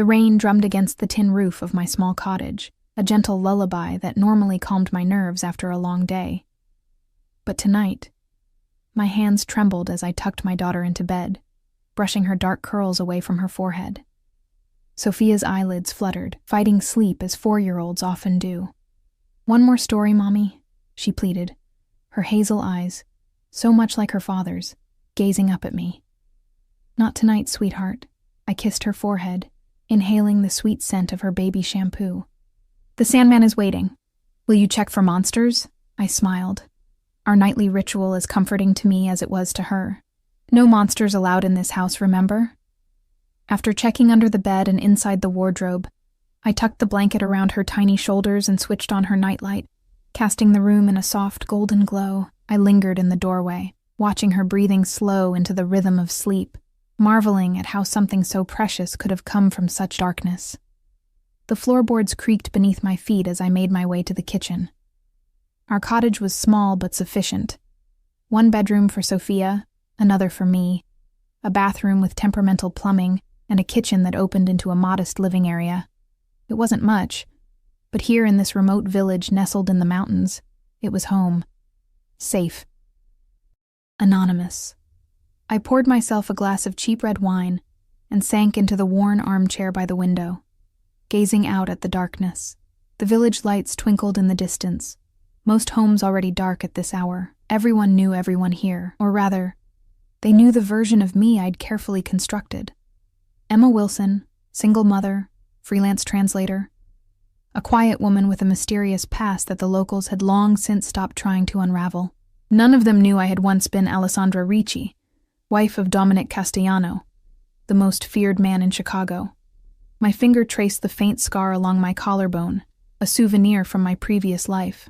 The rain drummed against the tin roof of my small cottage, a gentle lullaby that normally calmed my nerves after a long day. But tonight, my hands trembled as I tucked my daughter into bed, brushing her dark curls away from her forehead. Sophia's eyelids fluttered, fighting sleep as 4-year-olds often do. "One more story, Mommy," she pleaded, her hazel eyes, so much like her father's, gazing up at me. "Not tonight, sweetheart." I kissed her forehead, inhaling the sweet scent of her baby shampoo. "The Sandman is waiting. Will you check for monsters?" I smiled. Our nightly ritual as comforting to me as it was to her. No monsters allowed in this house, remember? After checking under the bed and inside the wardrobe, I tucked the blanket around her tiny shoulders and switched on her nightlight. Casting the room in a soft golden glow, I lingered in the doorway, watching her breathing slow into the rhythm of sleep, marveling at how something so precious could have come from such darkness. The floorboards creaked beneath my feet as I made my way to the kitchen. Our cottage was small but sufficient. One bedroom for Sophia, another for me, a bathroom with temperamental plumbing, and a kitchen that opened into a modest living area. It wasn't much, but here in this remote village nestled in the mountains, it was home. Safe. Anonymous. I poured myself a glass of cheap red wine and sank into the worn armchair by the window, gazing out at the darkness. The village lights twinkled in the distance, most homes already dark at this hour. Everyone knew everyone here, or rather, they knew the version of me I'd carefully constructed. Emma Wilson, single mother, freelance translator, a quiet woman with a mysterious past that the locals had long since stopped trying to unravel. None of them knew I had once been Alessandra Ricci, wife of Dominic Castellano, the most feared man in Chicago. My finger traced the faint scar along my collarbone, a souvenir from my previous life.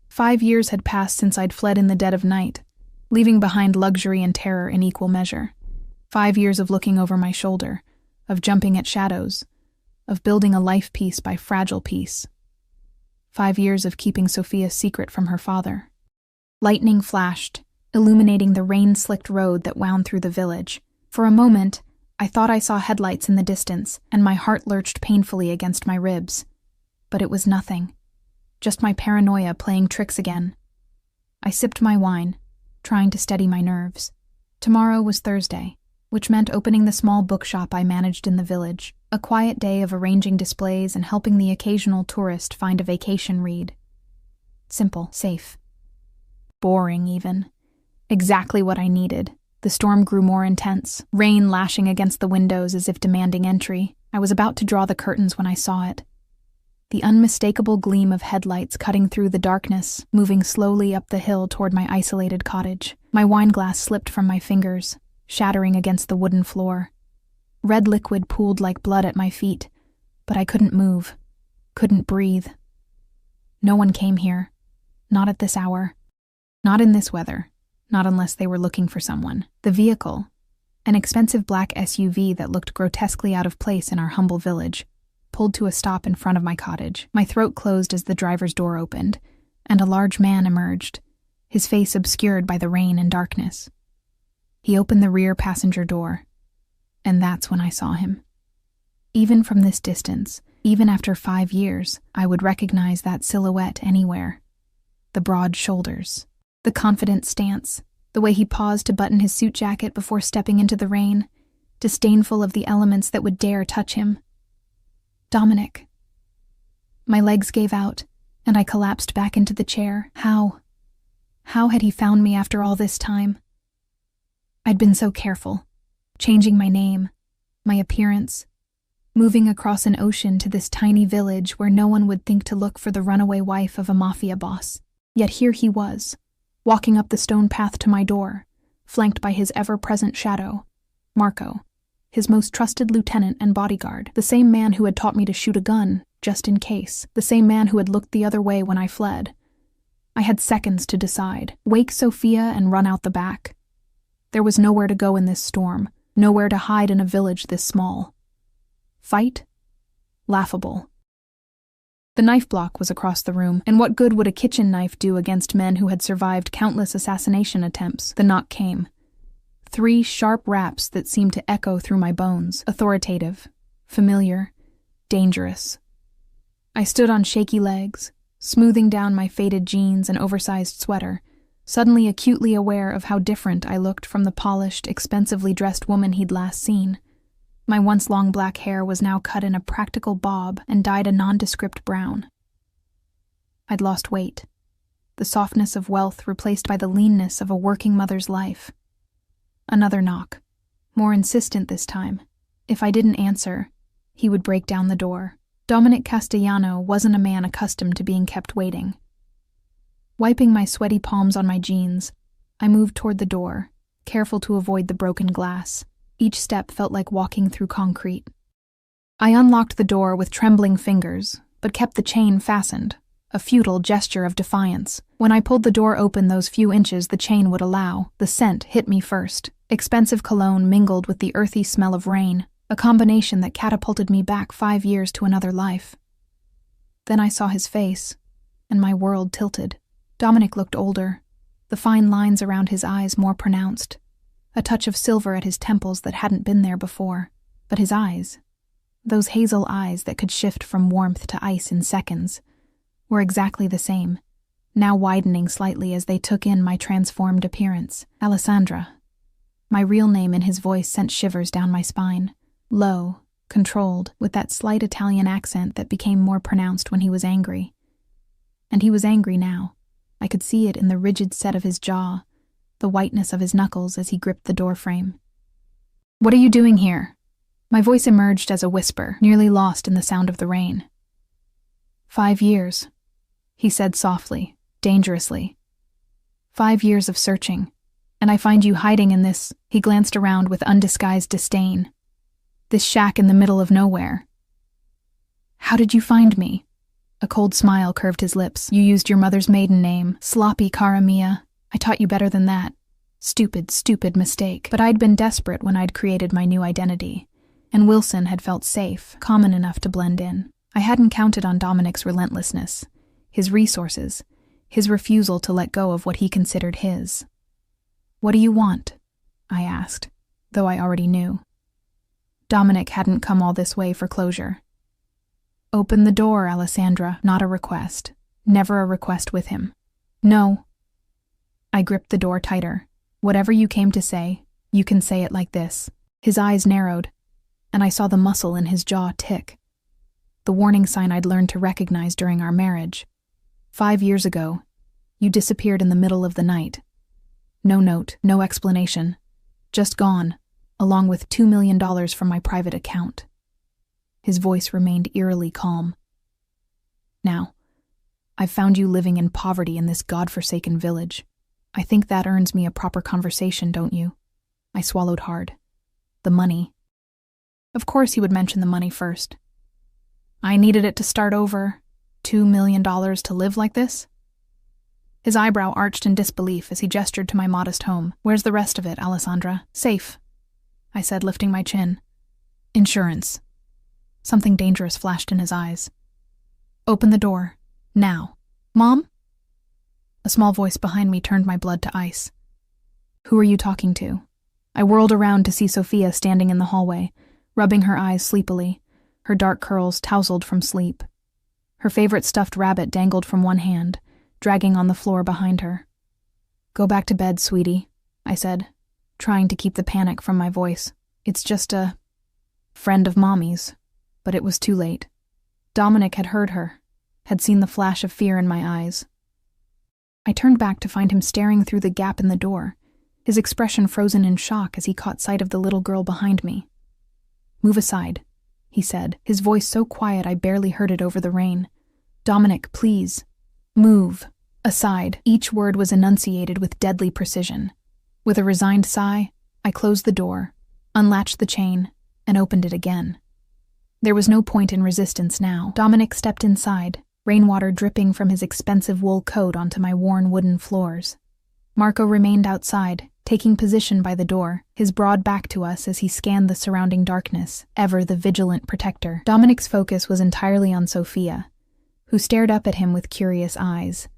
5 years had passed since I'd fled in the dead of night, leaving behind luxury and terror in equal measure. 5 years of looking over my shoulder, of jumping at shadows, of building a life piece by fragile piece. 5 years of keeping Sophia's secret from her father. Lightning flashed, illuminating the rain-slicked road that wound through the village. For a moment, I thought I saw headlights in the distance, and my heart lurched painfully against my ribs. But it was nothing. Just my paranoia playing tricks again. I sipped my wine, trying to steady my nerves. Tomorrow was Thursday, which meant opening the small bookshop I managed in the village, a quiet day of arranging displays and helping the occasional tourist find a vacation read. Simple, safe. Boring, even. Exactly what I needed. The storm grew more intense, rain lashing against the windows as if demanding entry. I was about to draw the curtains when I saw it. The unmistakable gleam of headlights cutting through the darkness, moving slowly up the hill toward my isolated cottage. My wineglass slipped from my fingers, shattering against the wooden floor. Red liquid pooled like blood at my feet, but I couldn't move, couldn't breathe. No one came here. Not at this hour. Not in this weather. Not unless they were looking for someone. The vehicle, an expensive black SUV that looked grotesquely out of place in our humble village, pulled to a stop in front of my cottage. My throat closed as the driver's door opened, and a large man emerged, his face obscured by the rain and darkness. He opened the rear passenger door, and that's when I saw him. Even from this distance, even after 5 years, I would recognize that silhouette anywhere. The broad shoulders, the confident stance, the way he paused to button his suit jacket before stepping into the rain, disdainful of the elements that would dare touch him. Dominic. My legs gave out, and I collapsed back into the chair. How had he found me after all this time? I'd been so careful, changing my name, my appearance, moving across an ocean to this tiny village where no one would think to look for the runaway wife of a Mafia boss. Yet here he was, walking up the stone path to my door, flanked by his ever-present shadow, Marco, his most trusted lieutenant and bodyguard, the same man who had taught me to shoot a gun, just in case, the same man who had looked the other way when I fled. I had seconds to decide, wake Sophia and run out the back. There was nowhere to go in this storm, nowhere to hide in a village this small. Fight? Laughable. The knife block was across the room, and what good would a kitchen knife do against men who had survived countless assassination attempts? The knock came. 3 sharp raps that seemed to echo through my bones, authoritative, familiar, dangerous. I stood on shaky legs, smoothing down my faded jeans and oversized sweater, suddenly acutely aware of how different I looked from the polished, expensively dressed woman he'd last seen. My once long black hair was now cut in a practical bob and dyed a nondescript brown. I'd lost weight, the softness of wealth replaced by the leanness of a working mother's life. Another knock, more insistent this time. If I didn't answer, he would break down the door. Dominic Castellano wasn't a man accustomed to being kept waiting. Wiping my sweaty palms on my jeans, I moved toward the door, careful to avoid the broken glass. Each step felt like walking through concrete. I unlocked the door with trembling fingers, but kept the chain fastened, a futile gesture of defiance. When I pulled the door open those few inches the chain would allow, the scent hit me first. Expensive cologne mingled with the earthy smell of rain, a combination that catapulted me back 5 years to another life. Then I saw his face, and my world tilted. Dominic looked older, the fine lines around his eyes more pronounced, a touch of silver at his temples that hadn't been there before. But his eyes, those hazel eyes that could shift from warmth to ice in seconds, were exactly the same, now widening slightly as they took in my transformed appearance. Alessandra. My real name in his voice sent shivers down my spine. Low, controlled, with that slight Italian accent that became more pronounced when he was angry. And he was angry now. I could see it in the rigid set of his jaw, the whiteness of his knuckles as he gripped the doorframe. "What are you doing here?" My voice emerged as a whisper, nearly lost in the sound of the rain. 5 years, he said softly, dangerously. 5 years of searching, and I find you hiding in this. He glanced around with undisguised disdain. This shack in the middle of nowhere. How did you find me? A cold smile curved his lips. You used your mother's maiden name, sloppy cara mia. I taught you better than that. Stupid, stupid mistake. But I'd been desperate when I'd created my new identity, and Wilson had felt safe, common enough to blend in. I hadn't counted on Dominic's relentlessness, his resources, his refusal to let go of what he considered his. "What do you want?" I asked, though I already knew. Dominic hadn't come all this way for closure. "Open the door, Alessandra," not a request. Never a request with him. "No." I gripped the door tighter. "Whatever you came to say, you can say it like this." His eyes narrowed, and I saw the muscle in his jaw tick. The warning sign I'd learned to recognize during our marriage. 5 years ago, you disappeared in the middle of the night. No note, no explanation. Just gone, along with $2 million from my private account. His voice remained eerily calm. "Now, I've found you living in poverty in this godforsaken village. I think that earns me a proper conversation, don't you?" I swallowed hard. The money. Of course he would mention the money first. I needed it to start over. $2 million to live like this? His eyebrow arched in disbelief as he gestured to my modest home. "Where's the rest of it, Alessandra?" "Safe," I said, lifting my chin. "Insurance." Something dangerous flashed in his eyes. "Open the door. Now." "Mom?" A small voice behind me turned my blood to ice. "Who are you talking to?" I whirled around to see Sophia standing in the hallway, rubbing her eyes sleepily, her dark curls tousled from sleep. Her favorite stuffed rabbit dangled from one hand, dragging on the floor behind her. "Go back to bed, sweetie," I said, trying to keep the panic from my voice. "It's just a friend of Mommy's." But it was too late. Dominic had heard her, had seen the flash of fear in my eyes. I turned back to find him staring through the gap in the door, his expression frozen in shock as he caught sight of the little girl behind me. "Move aside," he said, his voice so quiet I barely heard it over the rain. "Dominic, please. Move. Aside." Each word was enunciated with deadly precision. With a resigned sigh, I closed the door, unlatched the chain, and opened it again. There was no point in resistance now. Dominic stepped inside, rainwater dripping from his expensive wool coat onto my worn wooden floors. Marco remained outside, taking position by the door, his broad back to us as he scanned the surrounding darkness, ever the vigilant protector. Dominic's focus was entirely on Sophia, who stared up at him with curious eyes.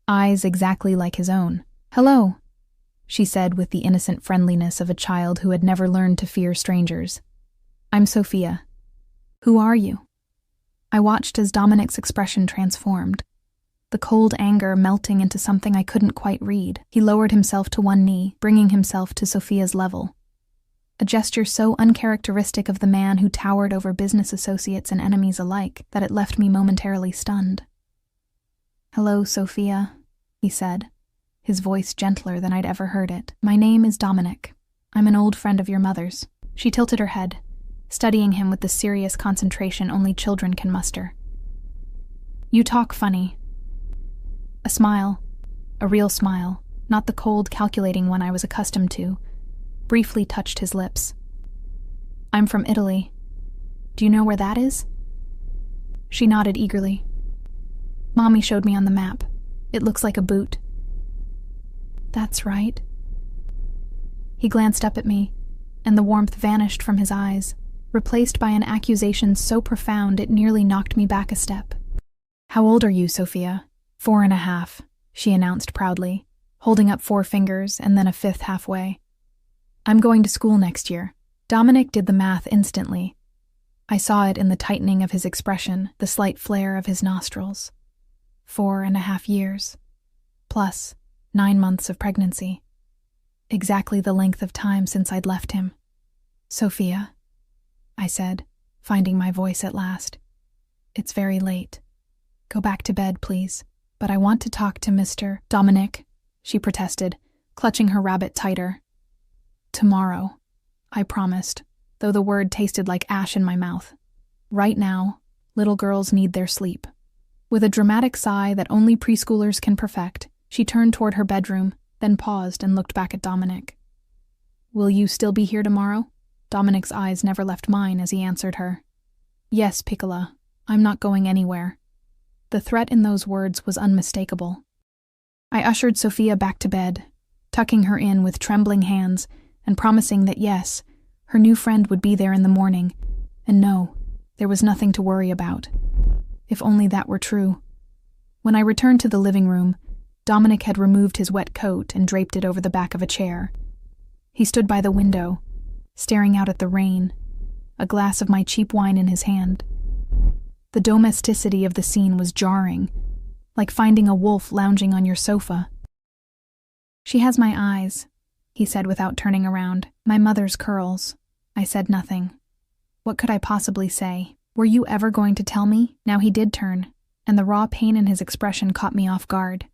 Eyes exactly like his own. "Hello," she said with the innocent friendliness of a child who had never learned to fear strangers. "I'm Sophia. Who are you? I watched as Dominic's expression transformed, the cold anger melting into something I couldn't quite read. He lowered himself to one knee, bringing himself to Sophia's level. A gesture so uncharacteristic of the man who towered over business associates and enemies alike that it left me momentarily stunned. "Hello, Sophia," he said, his voice gentler than I'd ever heard it. "My name is Dominic. I'm an old friend of your mother's." She tilted her head, studying him with the serious concentration only children can muster. "You talk funny." A smile, a real smile, not the cold, calculating one I was accustomed to, briefly touched his lips. "I'm from Italy. Do you know where that is?" She nodded eagerly. "Mommy showed me on the map. It looks like a boot." "That's right." He glanced up at me, and the warmth vanished from his eyes, replaced by an accusation so profound it nearly knocked me back a step. "How old are you, Sophia?" 4.5, she announced proudly, holding up 4 fingers and then a 5th halfway. "I'm going to school next year." Dominic did the math instantly. I saw it in the tightening of his expression, the slight flare of his nostrils. 4.5 years, plus 9 months of pregnancy. Exactly the length of time since I'd left him. "Sophia," I said, finding my voice at last. "It's very late. Go back to bed, please. But I want to talk to Mr. Dominic," she protested, clutching her rabbit tighter. "Tomorrow," I promised, though the word tasted like ash in my mouth. Right now, little girls need their sleep. With a dramatic sigh that only preschoolers can perfect, she turned toward her bedroom, then paused and looked back at Dominic. "Will you still be here tomorrow?" Dominic's eyes never left mine as he answered her. "Yes, Piccola. I'm not going anywhere." The threat in those words was unmistakable. I ushered Sophia back to bed, tucking her in with trembling hands and promising that yes, her new friend would be there in the morning, and no, there was nothing to worry about. If only that were true. When I returned to the living room, Dominic had removed his wet coat and draped it over the back of a chair. He stood by the window, staring out at the rain, a glass of my cheap wine in his hand. The domesticity of the scene was jarring, like finding a wolf lounging on your sofa. "She has my eyes," he said without turning around. "My mother's curls." I said nothing. What could I possibly say? Were you ever going to tell me? Now he did turn, and the raw pain in his expression caught me off guard.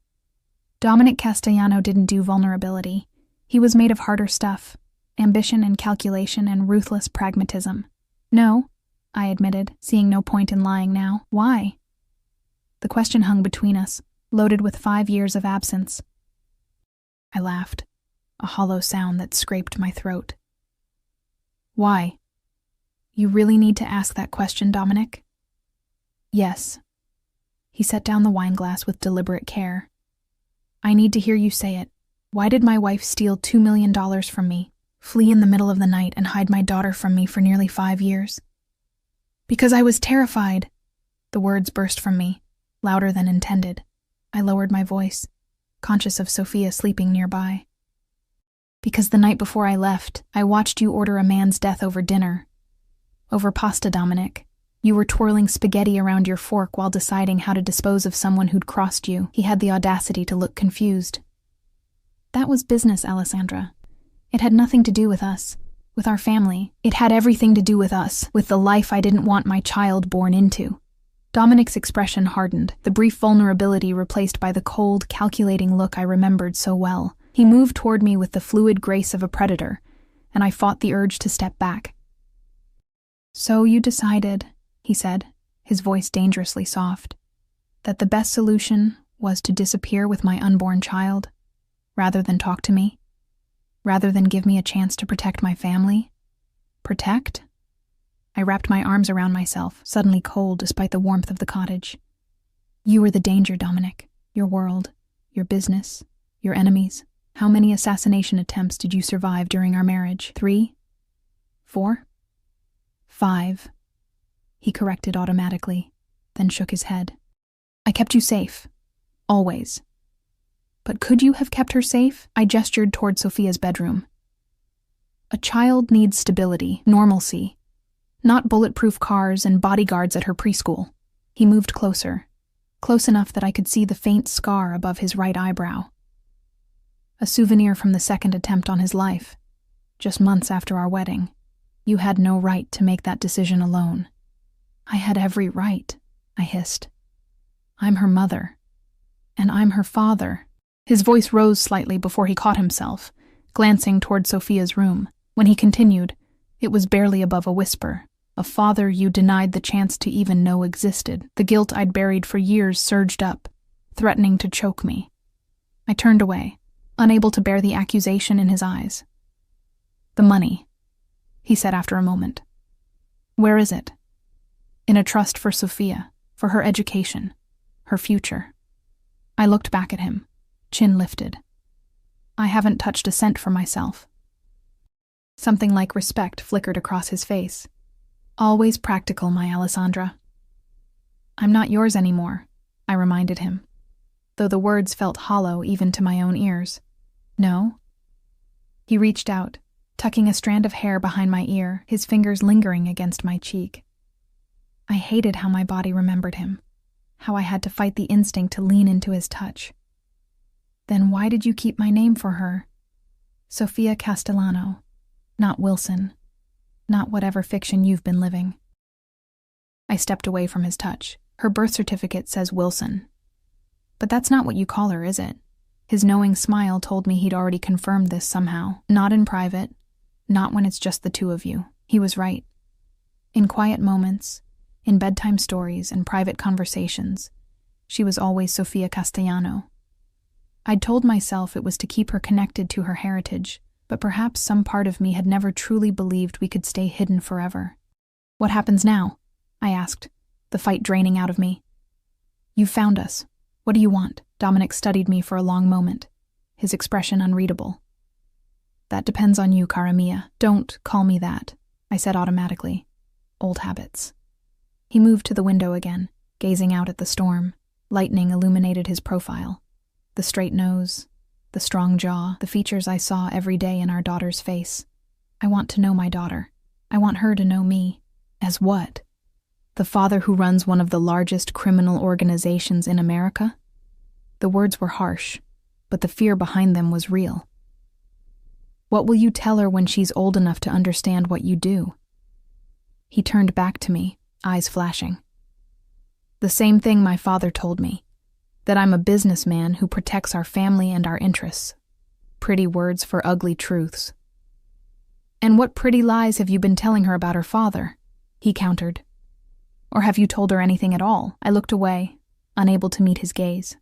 Dominic Castellano didn't do vulnerability. He was made of harder stuff, ambition and calculation and ruthless pragmatism. "No," I admitted, seeing no point in lying now. "Why?" The question hung between us, loaded with 5 years of absence. I laughed, a hollow sound that scraped my throat. "Why? You really need to ask that question, Dominic?" "Yes." He set down the wineglass with deliberate care. "I need to hear you say it. Why did my wife steal $2 million from me, flee in the middle of the night, and hide my daughter from me for nearly 5 years?" "Because I was terrified." The words burst from me, louder than intended. I lowered my voice, conscious of Sophia sleeping nearby. "Because the night before I left, I watched you order a man's death over dinner. Over pasta, Dominic. You were twirling spaghetti around your fork while deciding how to dispose of someone who'd crossed you." He had the audacity to look confused. "That was business, Alessandra. It had nothing to do with us, with our family. It had everything to do with us, with the life I didn't want my child born into." Dominic's expression hardened, the brief vulnerability replaced by the cold, calculating look I remembered so well. He moved toward me with the fluid grace of a predator, and I fought the urge to step back. "So you decided," he said, his voice dangerously soft, "that the best solution was to disappear with my unborn child, rather than talk to me? Rather than give me a chance to protect my family?" "Protect?" I wrapped my arms around myself, suddenly cold despite the warmth of the cottage. "You were the danger, Dominic. Your world, your business, your enemies. How many assassination attempts did you survive during our marriage? 3? 4? 5. He corrected automatically, then shook his head. "I kept you safe. Always." "But could you have kept her safe?" I gestured toward Sophia's bedroom. "A child needs stability, normalcy. Not bulletproof cars and bodyguards at her preschool. He moved closer, close enough that I could see the faint scar above his right eyebrow. A souvenir from the second attempt on his life, just months after our wedding. You had no right to make that decision alone. I had every right, I hissed. I'm her mother. And I'm her father. His voice rose slightly before he caught himself, glancing toward Sophia's room. When he continued, it was barely above a whisper. A father you denied the chance to even know existed. The guilt I'd buried for years surged up, threatening to choke me. I turned away, unable to bear the accusation in his eyes. The money, he said after a moment. Where is it? In a trust for Sophia, for her education, her future. I looked back at him, chin lifted. I haven't touched a cent for myself. Something like respect flickered across his face. Always practical, my Alessandra. I'm not yours anymore, I reminded him, though the words felt hollow even to my own ears. No? He reached out, tucking a strand of hair behind my ear, his fingers lingering against my cheek. I hated how my body remembered him, how I had to fight the instinct to lean into his touch. Then why did you keep my name for her? Sophia Castellano, not Wilson. Not whatever fiction you've been living. I stepped away from his touch. Her birth certificate says Wilson. But that's not what you call her, is it? His knowing smile told me he'd already confirmed this somehow. Not in private. Not when it's just the two of you. He was right. In quiet moments, in bedtime stories and private conversations, she was always Sophia Castellano. I'd told myself it was to keep her connected to her heritage, but perhaps some part of me had never truly believed we could stay hidden forever. What happens now? I asked, the fight draining out of me. You've found us. What do you want? Dominic studied me for a long moment, his expression unreadable. That depends on you, cara mia. Don't call me that, I said automatically. Old habits. He moved to the window again, gazing out at the storm. Lightning illuminated his profile. The straight nose, the strong jaw, the features I saw every day in our daughter's face. I want to know my daughter. I want her to know me. As what? The father who runs one of the largest criminal organizations in America? The words were harsh, but the fear behind them was real. What will you tell her when she's old enough to understand what you do? He turned back to me, eyes flashing. The same thing my father told me. That I'm a businessman who protects our family and our interests. Pretty words for ugly truths. And what pretty lies have you been telling her about her father? He countered. Or have you told her anything at all? I looked away, unable to meet his gaze.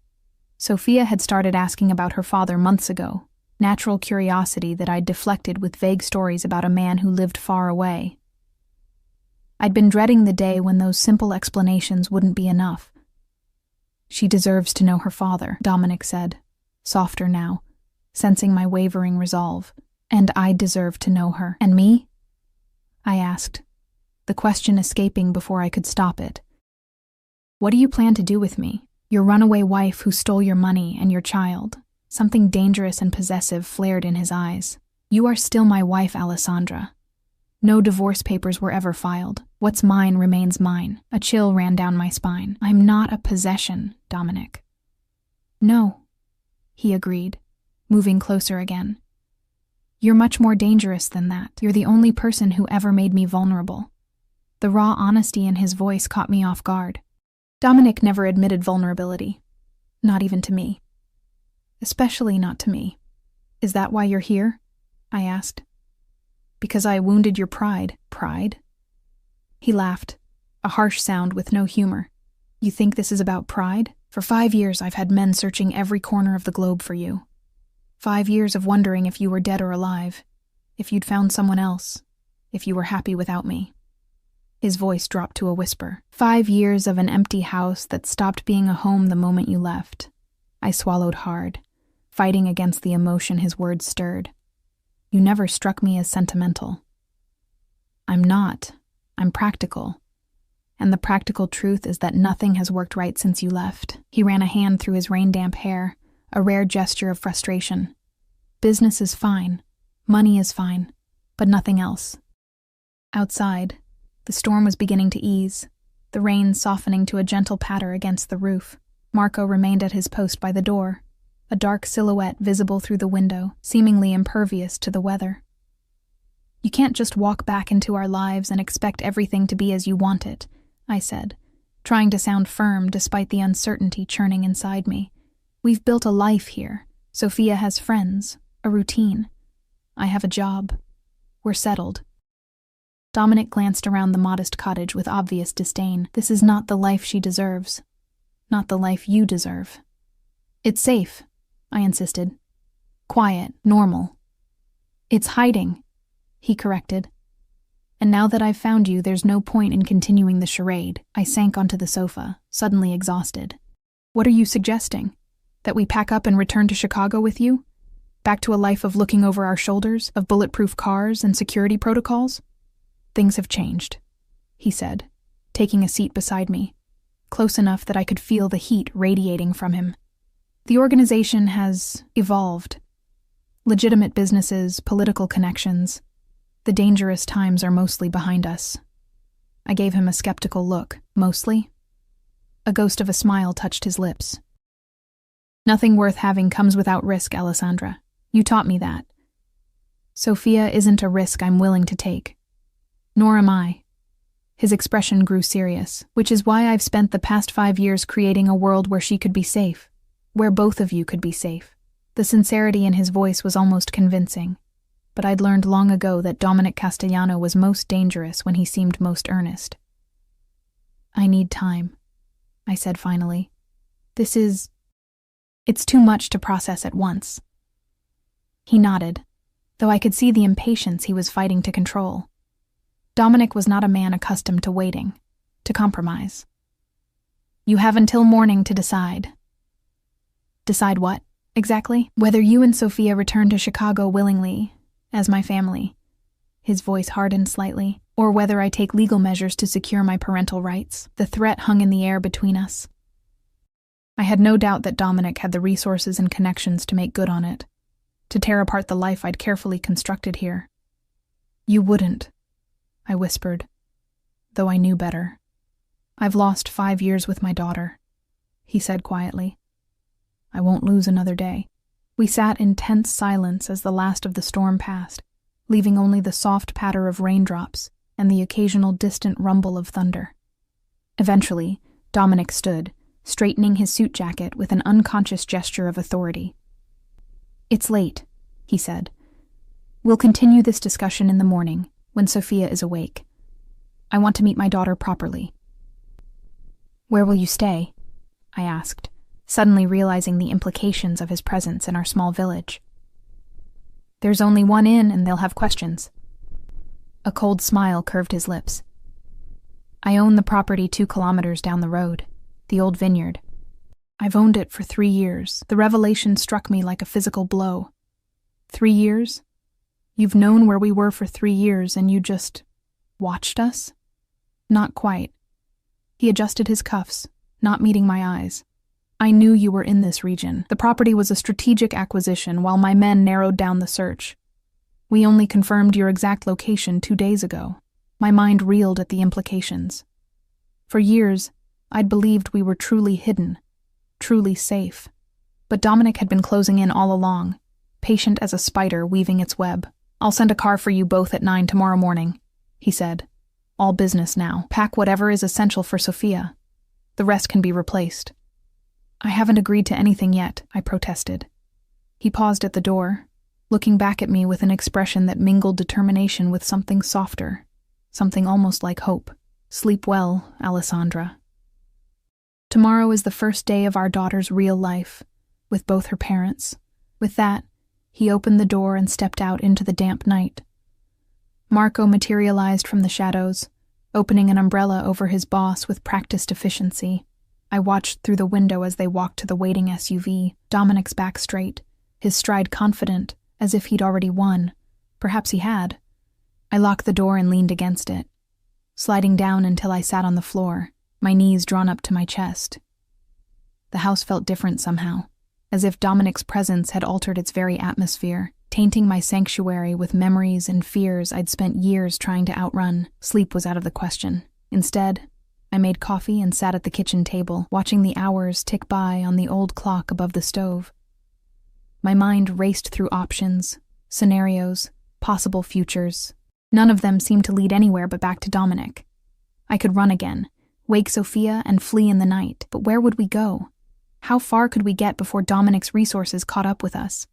Sophia had started asking about her father months ago, natural curiosity that I'd deflected with vague stories about a man who lived far away. I'd been dreading the day when those simple explanations wouldn't be enough. She deserves to know her father, Dominic said, softer now, sensing my wavering resolve. And I deserve to know her. And me? I asked, the question escaping before I could stop it. What do you plan to do with me? Your runaway wife who stole your money and your child. Something dangerous and possessive flared in his eyes. You are still my wife, Alessandra. No divorce papers were ever filed. What's mine remains mine. A chill ran down my spine. I'm not a possession, Dominic. No, he agreed, moving closer again. You're much more dangerous than that. You're the only person who ever made me vulnerable. The raw honesty in his voice caught me off guard. Dominic never admitted vulnerability. Not even to me. Especially not to me. Is that why you're here? I asked. Because I wounded your pride. Pride? He laughed, a harsh sound with no humor. You think this is about pride? For 5 years I've had men searching every corner of the globe for you. 5 years of wondering if you were dead or alive, if you'd found someone else, if you were happy without me. His voice dropped to a whisper. 5 years of an empty house that stopped being a home the moment you left. I swallowed hard, fighting against the emotion his words stirred. You never struck me as sentimental. I'm not. I'm practical. And the practical truth is that nothing has worked right since you left. He ran a hand through his rain-damp hair, a rare gesture of frustration. Business is fine. Money is fine. But nothing else. Outside, The storm was beginning to ease, the rain softening to a gentle patter against the roof. Marco remained at his post by the door, a dark silhouette visible through the window, seemingly impervious to the weather. "You can't just walk back into our lives and expect everything to be as you want it," I said, trying to sound firm despite the uncertainty churning inside me. "We've built a life here. Sophia has friends, a routine. I have a job. We're settled." Dominic glanced around the modest cottage with obvious disdain. "This is not the life she deserves. Not the life you deserve." "It's safe," I insisted. "Quiet, normal." "It's hiding," he corrected. "And now that I've found you, there's no point in continuing the charade." I sank onto the sofa, suddenly exhausted. "What are you suggesting? That we pack up and return to Chicago with you? Back to a life of looking over our shoulders, of bulletproof cars and security protocols?" "Things have changed," he said, taking a seat beside me, close enough that I could feel the heat radiating from him. "The organization has evolved. Legitimate businesses, political connections. The dangerous times are mostly behind us." I gave him a skeptical look. "Mostly?" A ghost of a smile touched his lips. "Nothing worth having comes without risk, Alessandra. You taught me that. Sophia isn't a risk I'm willing to take. Nor am I." His expression grew serious, "which is why I've spent the past 5 years creating a world where she could be safe, where both of you could be safe." The sincerity in his voice was almost convincing, but I'd learned long ago that Dominic Castellano was most dangerous when he seemed most earnest. "I need time," I said finally. It's too much to process at once." He nodded, though I could see the impatience he was fighting to control. Dominic was not a man accustomed to waiting, to compromise. "You have until morning to decide." "Decide what, exactly?" "Whether you and Sophia return to Chicago willingly, as my family," his voice hardened slightly, "or whether I take legal measures to secure my parental rights." The threat hung in the air between us. I had no doubt that Dominic had the resources and connections to make good on it, to tear apart the life I'd carefully constructed here. "You wouldn't," I whispered, though I knew better. "I've lost 5 years with my daughter," he said quietly. "I won't lose another day." We sat in tense silence as the last of the storm passed, leaving only the soft patter of raindrops and the occasional distant rumble of thunder. Eventually, Dominic stood, straightening his suit jacket with an unconscious gesture of authority. "It's late," he said. "We'll continue this discussion in the morning, when Sophia is awake. I want to meet my daughter properly." "Where will you stay?" I asked, suddenly realizing the implications of his presence in our small village. "There's only one inn, and they'll have questions." A cold smile curved his lips. "I own the property 2 kilometers down the road, the old vineyard. I've owned it for 3 years. The revelation struck me like a physical blow. 3 years? You've known where we were for 3 years, and you just watched us?" "Not quite." He adjusted his cuffs, not meeting my eyes. "I knew you were in this region. The property was a strategic acquisition while my men narrowed down the search. We only confirmed your exact location 2 days ago." My mind reeled at the implications. For years, I'd believed we were truly hidden, truly safe. But Dominic had been closing in all along, patient as a spider weaving its web. "I'll send a car for you both at 9 tomorrow morning," he said. "All business now. Pack whatever is essential for Sophia. The rest can be replaced." "I haven't agreed to anything yet," I protested. He paused at the door, looking back at me with an expression that mingled determination with something softer, something almost like hope. "Sleep well, Alessandra. Tomorrow is the first day of our daughter's real life, with both her parents." With that, he opened the door and stepped out into the damp night. Marco materialized from the shadows, opening an umbrella over his boss with practiced efficiency. I watched through the window as they walked to the waiting SUV, Dominic's back straight, his stride confident, as if he'd already won. Perhaps he had. I locked the door and leaned against it, sliding down until I sat on the floor, my knees drawn up to my chest. The house felt different somehow, as if Dominic's presence had altered its very atmosphere. tainting my sanctuary with memories and fears I'd spent years trying to outrun. Sleep was out of the question. Instead, I made coffee and sat at the kitchen table, watching the hours tick by on the old clock above the stove. My mind raced through options, scenarios, possible futures. None of them seemed to lead anywhere but back to Dominic. I could run again, wake Sophia and flee in the night, but where would we go? How far could we get before Dominic's resources caught up with us?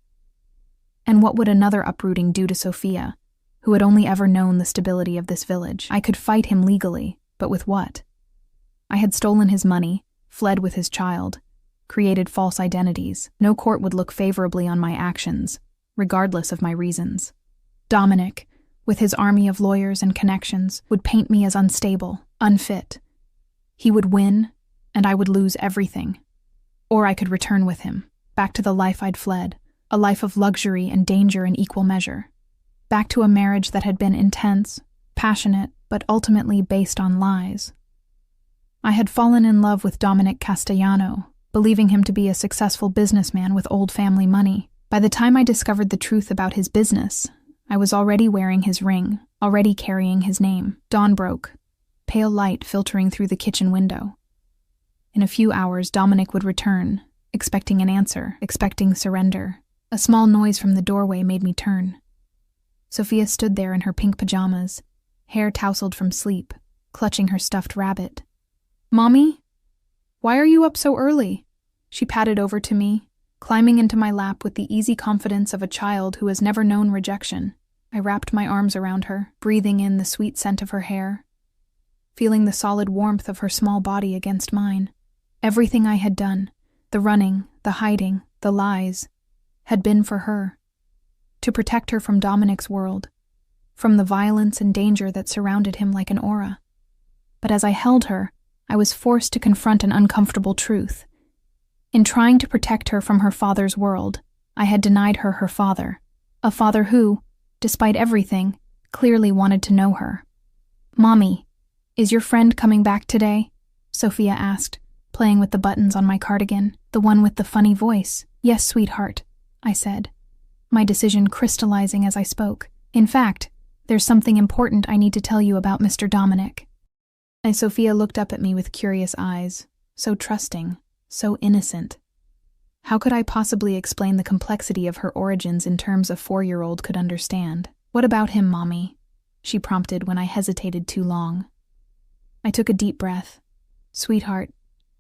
And what would another uprooting do to Sophia, who had only ever known the stability of this village? I could fight him legally, but with what? I had stolen his money, fled with his child, created false identities. No court would look favorably on my actions, regardless of my reasons. Dominic, with his army of lawyers and connections, would paint me as unstable, unfit. He would win, and I would lose everything. Or I could return with him, back to the life I'd fled, a life of luxury and danger in equal measure. Back to a marriage that had been intense, passionate, but ultimately based on lies. I had fallen in love with Dominic Castellano, believing him to be a successful businessman with old family money. By the time I discovered the truth about his business, I was already wearing his ring, already carrying his name. Dawn broke, pale light filtering through the kitchen window. In a few hours, Dominic would return, expecting an answer, expecting surrender. A small noise from the doorway made me turn. Sophia stood there in her pink pajamas, hair tousled from sleep, clutching her stuffed rabbit. "Mommy? Why are you up so early?" She patted over to me, climbing into my lap with the easy confidence of a child who has never known rejection. I wrapped my arms around her, breathing in the sweet scent of her hair, feeling the solid warmth of her small body against mine. Everything I had done, the running, the hiding, the lies, had been for her, to protect her from Dominic's world, from the violence and danger that surrounded him like an aura. But as I held her, I was forced to confront an uncomfortable truth. In trying to protect her from her father's world, I had denied her her father, a father who, despite everything, clearly wanted to know her. "Mommy, is your friend coming back today?" Sophia asked, playing with the buttons on my cardigan, the one with the funny voice. "Yes, sweetheart," I said, my decision crystallizing as I spoke. "In fact, there's something important I need to tell you about Mr. Dominic." And Sophia looked up at me with curious eyes, so trusting, so innocent. How could I possibly explain the complexity of her origins in terms a 4-year-old could understand? "What about him, Mommy?" she prompted when I hesitated too long. I took a deep breath. "Sweetheart,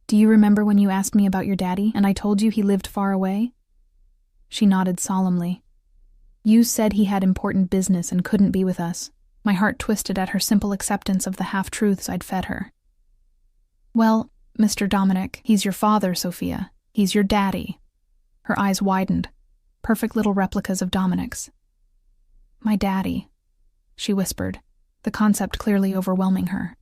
do you remember when you asked me about your daddy and I told you he lived far away?" She nodded solemnly. "You said he had important business and couldn't be with us." My heart twisted at her simple acceptance of the half-truths I'd fed her. "Well, Mr. Dominic, he's your father, Sophia. He's your daddy." Her eyes widened, perfect little replicas of Dominic's. "My daddy," she whispered, the concept clearly overwhelming her.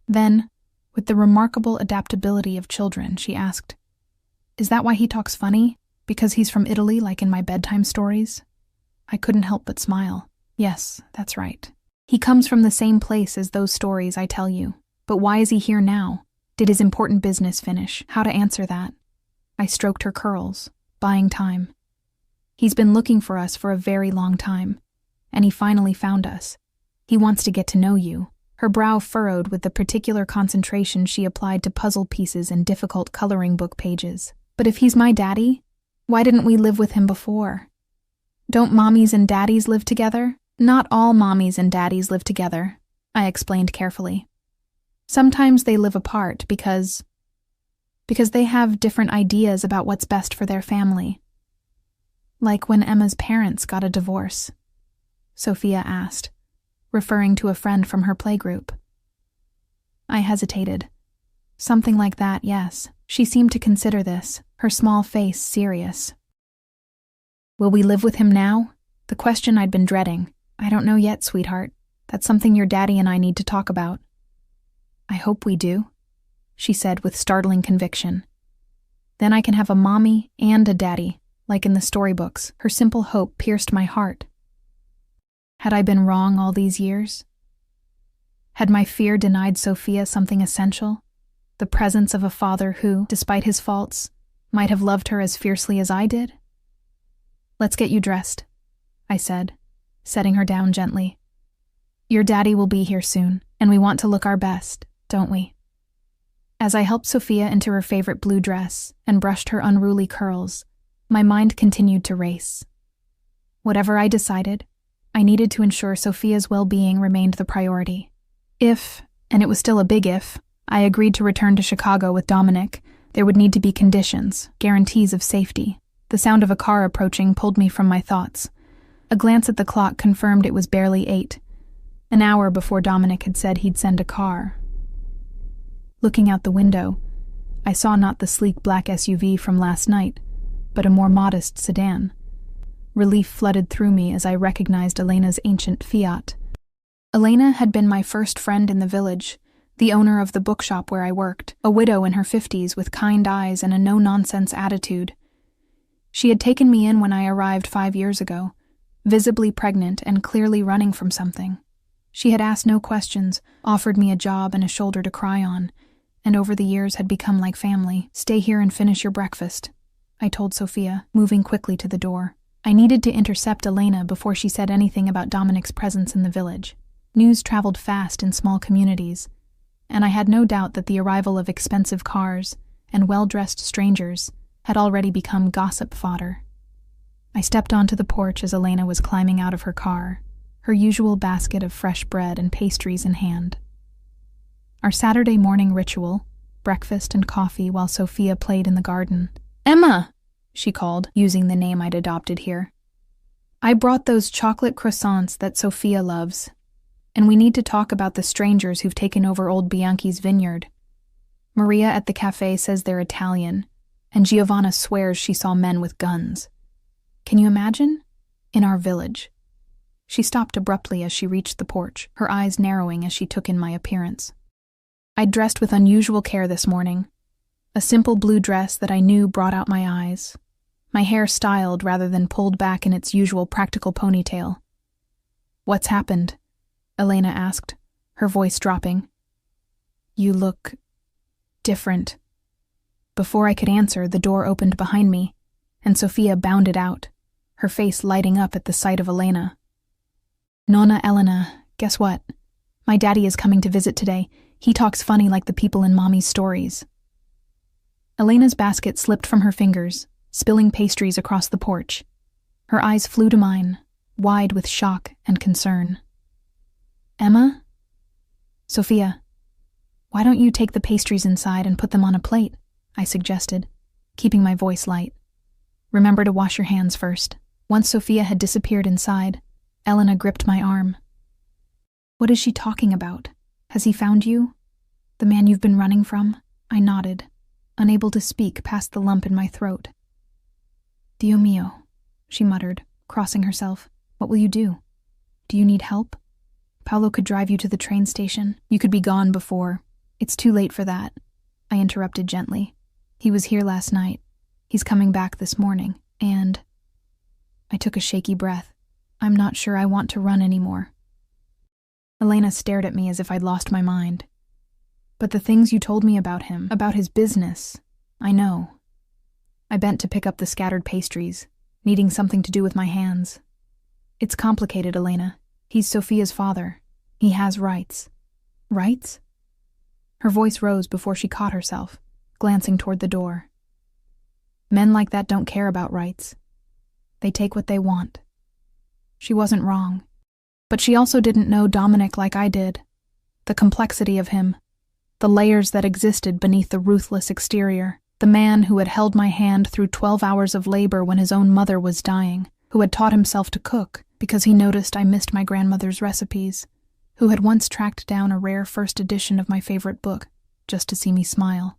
Then, with the remarkable adaptability of children, she asked, "Is that why he talks funny? Because he's from Italy, like in my bedtime stories?" I couldn't help but smile. "Yes, that's right. He comes from the same place as those stories I tell you. But why is he here now? Did his important business finish? How to answer that?" I stroked her curls, buying time. "He's been looking for us for a very long time, and he finally found us. He wants to get to know you." Her brow furrowed with the particular concentration she applied to puzzle pieces and difficult coloring book pages. "But if he's my daddy, why didn't we live with him before? Don't mommies and daddies live together?" "Not all mommies and daddies live together," I explained carefully. "Sometimes they live apart because they have different ideas about what's best for their family." "Like when Emma's parents got a divorce?" Sophia asked, referring to a friend from her playgroup. I hesitated. "Something like that, yes." She seemed to consider this, her small face serious. "Will we live with him now?" The question I'd been dreading. "I don't know yet, sweetheart. That's something your daddy and I need to talk about." "I hope we do," she said with startling conviction. "Then I can have a mommy and a daddy, like in the storybooks." Her simple hope pierced my heart. Had I been wrong all these years? Had my fear denied Sophia something essential? The presence of a father who, despite his faults, might have loved her as fiercely as I did? "Let's get you dressed," I said, setting her down gently. Your daddy will be here soon, and we want to look our best, don't we? As I helped Sophia into her favorite blue dress and brushed her unruly curls, my mind continued to race. Whatever I decided, I needed to ensure Sophia's well-being remained the priority. If, and it was still a big if, I agreed to return to Chicago with Dominic, there would need to be conditions, guarantees of safety. The sound of a car approaching pulled me from my thoughts. A glance at the clock confirmed it was barely 8, an hour before Dominic had said he'd send a car. Looking out the window, I saw not the sleek black SUV from last night, but a more modest sedan. Relief flooded through me as I recognized Elena's ancient Fiat. Elena had been my first friend in the village, the owner of the bookshop where I worked, a widow in her 50s with kind eyes and a no-nonsense attitude. She had taken me in when I arrived 5 years ago, visibly pregnant and clearly running from something. She had asked no questions, offered me a job and a shoulder to cry on, and over the years had become like family. Stay here and finish your breakfast, I told Sophia, moving quickly to the door. I needed to intercept Elena before she said anything about Dominic's presence in the village. News traveled fast in small communities, and I had no doubt that the arrival of expensive cars and well-dressed strangers had already become gossip fodder. I stepped onto the porch as Elena was climbing out of her car, her usual basket of fresh bread and pastries in hand. Our Saturday morning ritual, breakfast and coffee while Sophia played in the garden. Emma, she called, using the name I'd adopted here. I brought those chocolate croissants that Sophia loves, and we need to talk about the strangers who've taken over old Bianchi's vineyard. Maria at the cafe says they're Italian, and Giovanna swears she saw men with guns. Can you imagine? In our village. She stopped abruptly as she reached the porch, her eyes narrowing as she took in my appearance. I'd dressed with unusual care this morning, a simple blue dress that I knew brought out my eyes, my hair styled rather than pulled back in its usual practical ponytail. What's happened? Elena asked, her voice dropping. You look different. Before I could answer, the door opened behind me, and Sophia bounded out, her face lighting up at the sight of Elena. Nonna Elena, guess what? My daddy is coming to visit today. He talks funny like the people in Mommy's stories. Elena's basket slipped from her fingers, spilling pastries across the porch. Her eyes flew to mine, wide with shock and concern. Emma? Sophia, why don't you take the pastries inside and put them on a plate? I suggested, keeping my voice light. Remember to wash your hands first. Once Sophia had disappeared inside, Elena gripped my arm. What is she talking about? Has he found you? The man you've been running from? I nodded, unable to speak past the lump in my throat. Dio mio, she muttered, crossing herself. What will you do? Do you need help? Paolo could drive you to the train station. You could be gone before. It's too late for that, I interrupted gently. He was here last night. He's coming back this morning, and... I took a shaky breath. I'm not sure I want to run anymore. Elena stared at me as if I'd lost my mind. But the things you told me about him, about his business, I know. I bent to pick up the scattered pastries, needing something to do with my hands. It's complicated, Elena. He's Sophia's father. He has rights. Rights? Her voice rose before she caught herself, glancing toward the door. Men like that don't care about rights. They take what they want. She wasn't wrong. But she also didn't know Dominic like I did. The complexity of him. The layers that existed beneath the ruthless exterior. The man who had held my hand through 12 hours of labor when his own mother was dying. Who had taught himself to cook because he noticed I missed my grandmother's recipes. Who had once tracked down a rare first edition of my favorite book just to see me smile.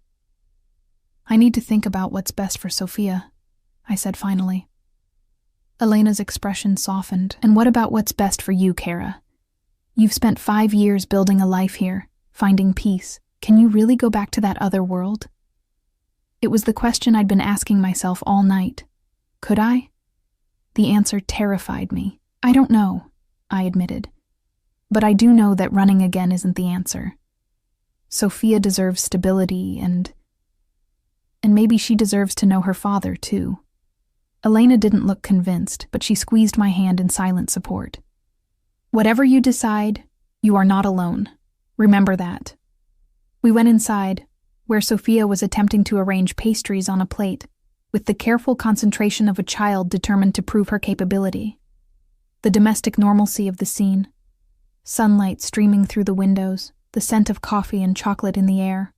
I need to think about what's best for Sophia, I said finally. Elena's expression softened. And what about what's best for you, Kara? You've spent 5 years building a life here, finding peace. Can you really go back to that other world? It was the question I'd been asking myself all night. Could I? The answer terrified me. I don't know, I admitted. But I do know that running again isn't the answer. Sophia deserves stability and maybe she deserves to know her father, too. Elena didn't look convinced, but she squeezed my hand in silent support. Whatever you decide, you are not alone. Remember that. We went inside, where Sophia was attempting to arrange pastries on a plate, with the careful concentration of a child determined to prove her capability. The domestic normalcy of the scene, sunlight streaming through the windows, the scent of coffee and chocolate in the air.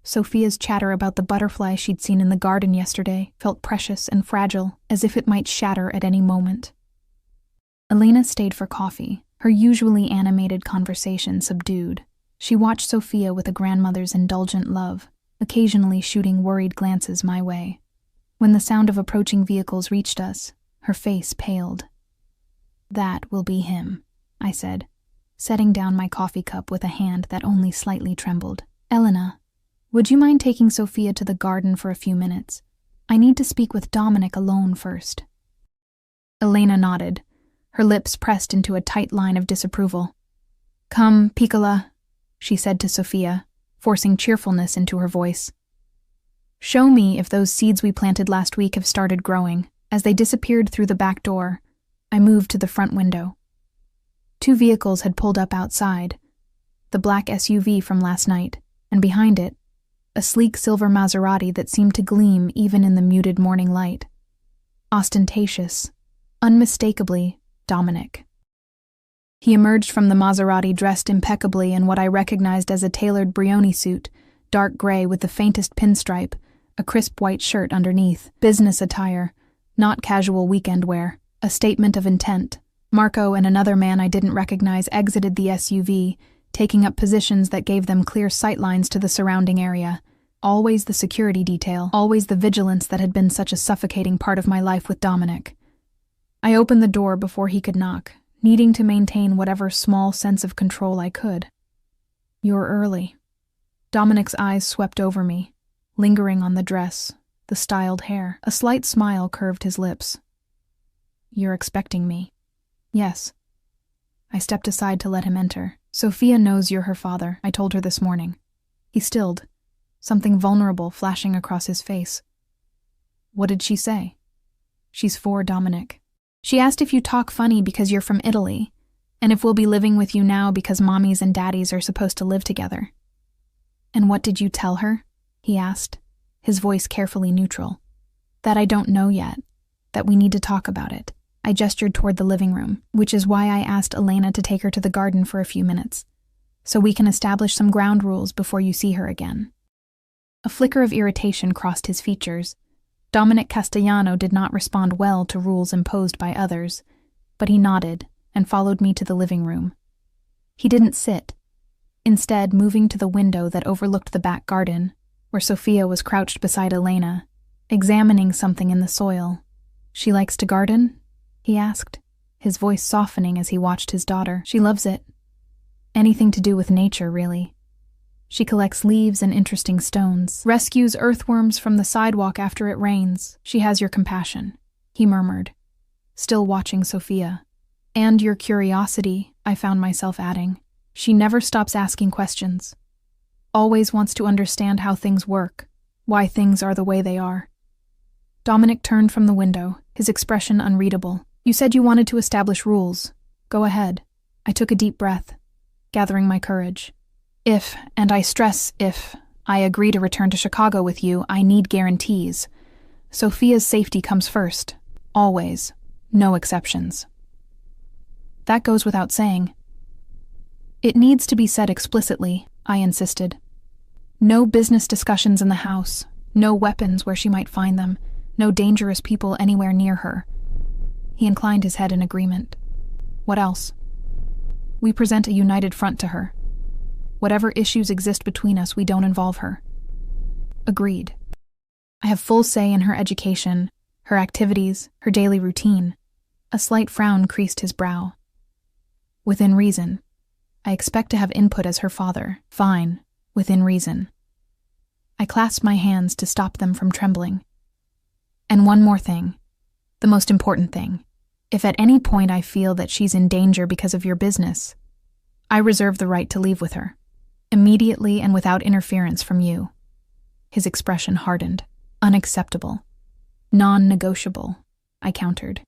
Sophia's chatter about the butterfly she'd seen in the garden yesterday felt precious and fragile, as if it might shatter at any moment. Elena stayed for coffee, her usually animated conversation subdued. She watched Sophia with a grandmother's indulgent love, occasionally shooting worried glances my way. When the sound of approaching vehicles reached us, her face paled. "That will be him," I said, setting down my coffee cup with a hand that only slightly trembled. "Elena, would you mind taking Sophia to the garden for a few minutes? I need to speak with Dominic alone first." Elena nodded, her lips pressed into a tight line of disapproval. "Come, Piccola," she said to Sophia, forcing cheerfulness into her voice. "Show me if those seeds we planted last week have started growing." As they disappeared through the back door, I moved to the front window. 2 vehicles had pulled up outside, the black SUV from last night, and behind it, a sleek silver Maserati that seemed to gleam even in the muted morning light. Ostentatious, unmistakably Dominic. He emerged from the Maserati dressed impeccably in what I recognized as a tailored Brioni suit, dark gray with the faintest pinstripe, a crisp white shirt underneath, business attire, not casual weekend wear, a statement of intent. Marco and another man I didn't recognize exited the SUV, taking up positions that gave them clear sightlines to the surrounding area. Always the security detail, always the vigilance that had been such a suffocating part of my life with Dominic. I opened the door before he could knock, needing to maintain whatever small sense of control I could. "You're early." Dominic's eyes swept over me, lingering on the dress, the styled hair. A slight smile curved his lips. "You're expecting me?" "Yes." I stepped aside to let him enter. "Sophia knows you're her father," I told her this morning. He stilled, something vulnerable flashing across his face. "What did she say?" "She's for Dominic. She asked if you talk funny because you're from Italy, and if we'll be living with you now because mommies and daddies are supposed to live together." "And what did you tell her?" he asked, his voice carefully neutral. "That I don't know yet, that we need to talk about it." I gestured toward the living room, which is why I asked Elena to take her to the garden for a few minutes, so we can establish some ground rules before you see her again. A flicker of irritation crossed his features. Dominic Castellano did not respond well to rules imposed by others, but he nodded and followed me to the living room. He didn't sit, instead moving to the window that overlooked the back garden, where Sophia was crouched beside Elena, examining something in the soil. "She likes to garden?" he asked, his voice softening as he watched his daughter. "She loves it. Anything to do with nature, really. She collects leaves and interesting stones, rescues earthworms from the sidewalk after it rains. She has your compassion," he murmured, still watching Sophia. "And your curiosity," I found myself adding. "She never stops asking questions. Always wants to understand how things work, why things are the way they are." Dominic turned from the window, his expression unreadable. "You said you wanted to establish rules. Go ahead." I took a deep breath, gathering my courage. "If, and I stress if, I agree to return to Chicago with you, I need guarantees. Sophia's safety comes first. Always. No exceptions." "That goes without saying." "It needs to be said explicitly," I insisted. "No business discussions in the house, no weapons where she might find them, no dangerous people anywhere near her." He inclined his head in agreement. "What else?" "We present a united front to her. Whatever issues exist between us, we don't involve her." "Agreed. I have full say in her education, her activities, her daily routine." A slight frown creased his brow. "Within reason. I expect to have input as her father." "Fine. Within reason." I clasped my hands to stop them from trembling. "And one more thing. The most important thing. If at any point I feel that she's in danger because of your business, I reserve the right to leave with her, immediately and without interference from you." His expression hardened. "Unacceptable. Non-negotiable." I countered.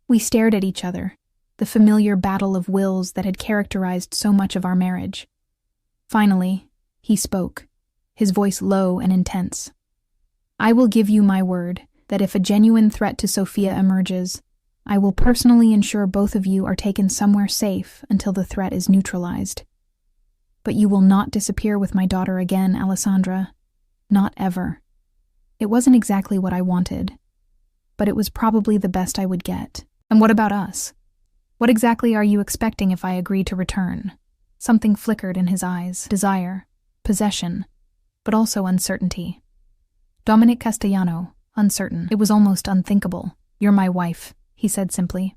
We stared at each other, the familiar battle of wills that had characterized so much of our marriage. Finally, he spoke, his voice low and intense. I will give you my word that if a genuine threat to Sophia emerges, I will personally ensure both of you are taken somewhere safe until the threat is neutralized. But you will not disappear with my daughter again, Alessandra. Not ever. It wasn't exactly what I wanted, but it was probably the best I would get. And what about us? What exactly are you expecting if I agree to return? Something flickered in his eyes. Desire, possession, but also uncertainty. Dominic Castellano, uncertain. It was almost unthinkable. You're my wife, he said simply.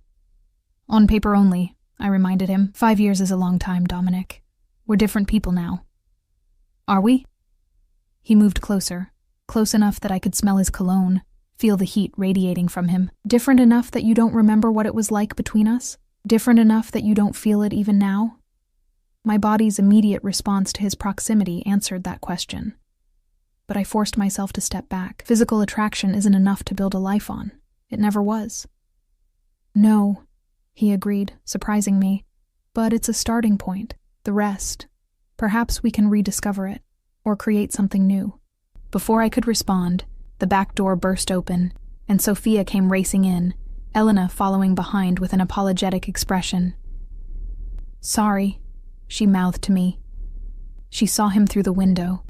On paper only, I reminded him. 5 years is a long time, Dominic. We're different people now. Are we? He moved closer, close enough that I could smell his cologne, feel the heat radiating from him. Different enough that you don't remember what it was like between us? Different enough that you don't feel it even now? My body's immediate response to his proximity answered that question. But I forced myself to step back. Physical attraction isn't enough to build a life on. It never was. No, he agreed, surprising me. But it's a starting point. The rest. Perhaps we can rediscover it, or create something new. Before I could respond, the back door burst open, and Sophia came racing in, Elena following behind with an apologetic expression. Sorry, she mouthed to me. She saw him through the window.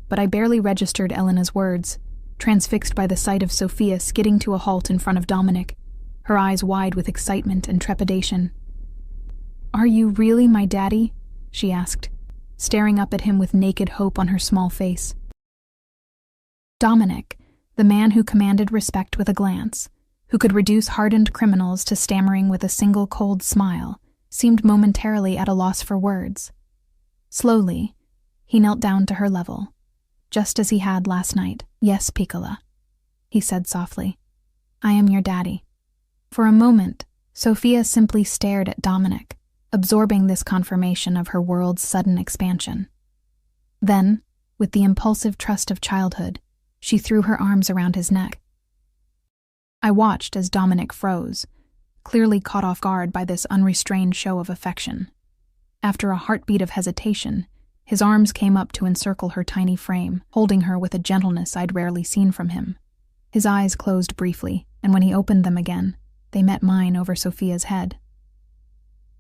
But I barely registered Elena's words, transfixed by the sight of Sophia skidding to a halt in front of Dominic, her eyes wide with excitement and trepidation. Are you really my daddy? She asked, staring up at him with naked hope on her small face. Dominic, the man who commanded respect with a glance, who could reduce hardened criminals to stammering with a single cold smile, seemed momentarily at a loss for words. Slowly, he knelt down to her level, just as he had last night. Yes, Piccola, he said softly. I am your daddy. For a moment, Sophia simply stared at Dominic, absorbing this confirmation of her world's sudden expansion. Then, with the impulsive trust of childhood, she threw her arms around his neck. I watched as Dominic froze, clearly caught off guard by this unrestrained show of affection. After a heartbeat of hesitation, his arms came up to encircle her tiny frame, holding her with a gentleness I'd rarely seen from him. His eyes closed briefly, and when he opened them again, they met mine over Sophia's head.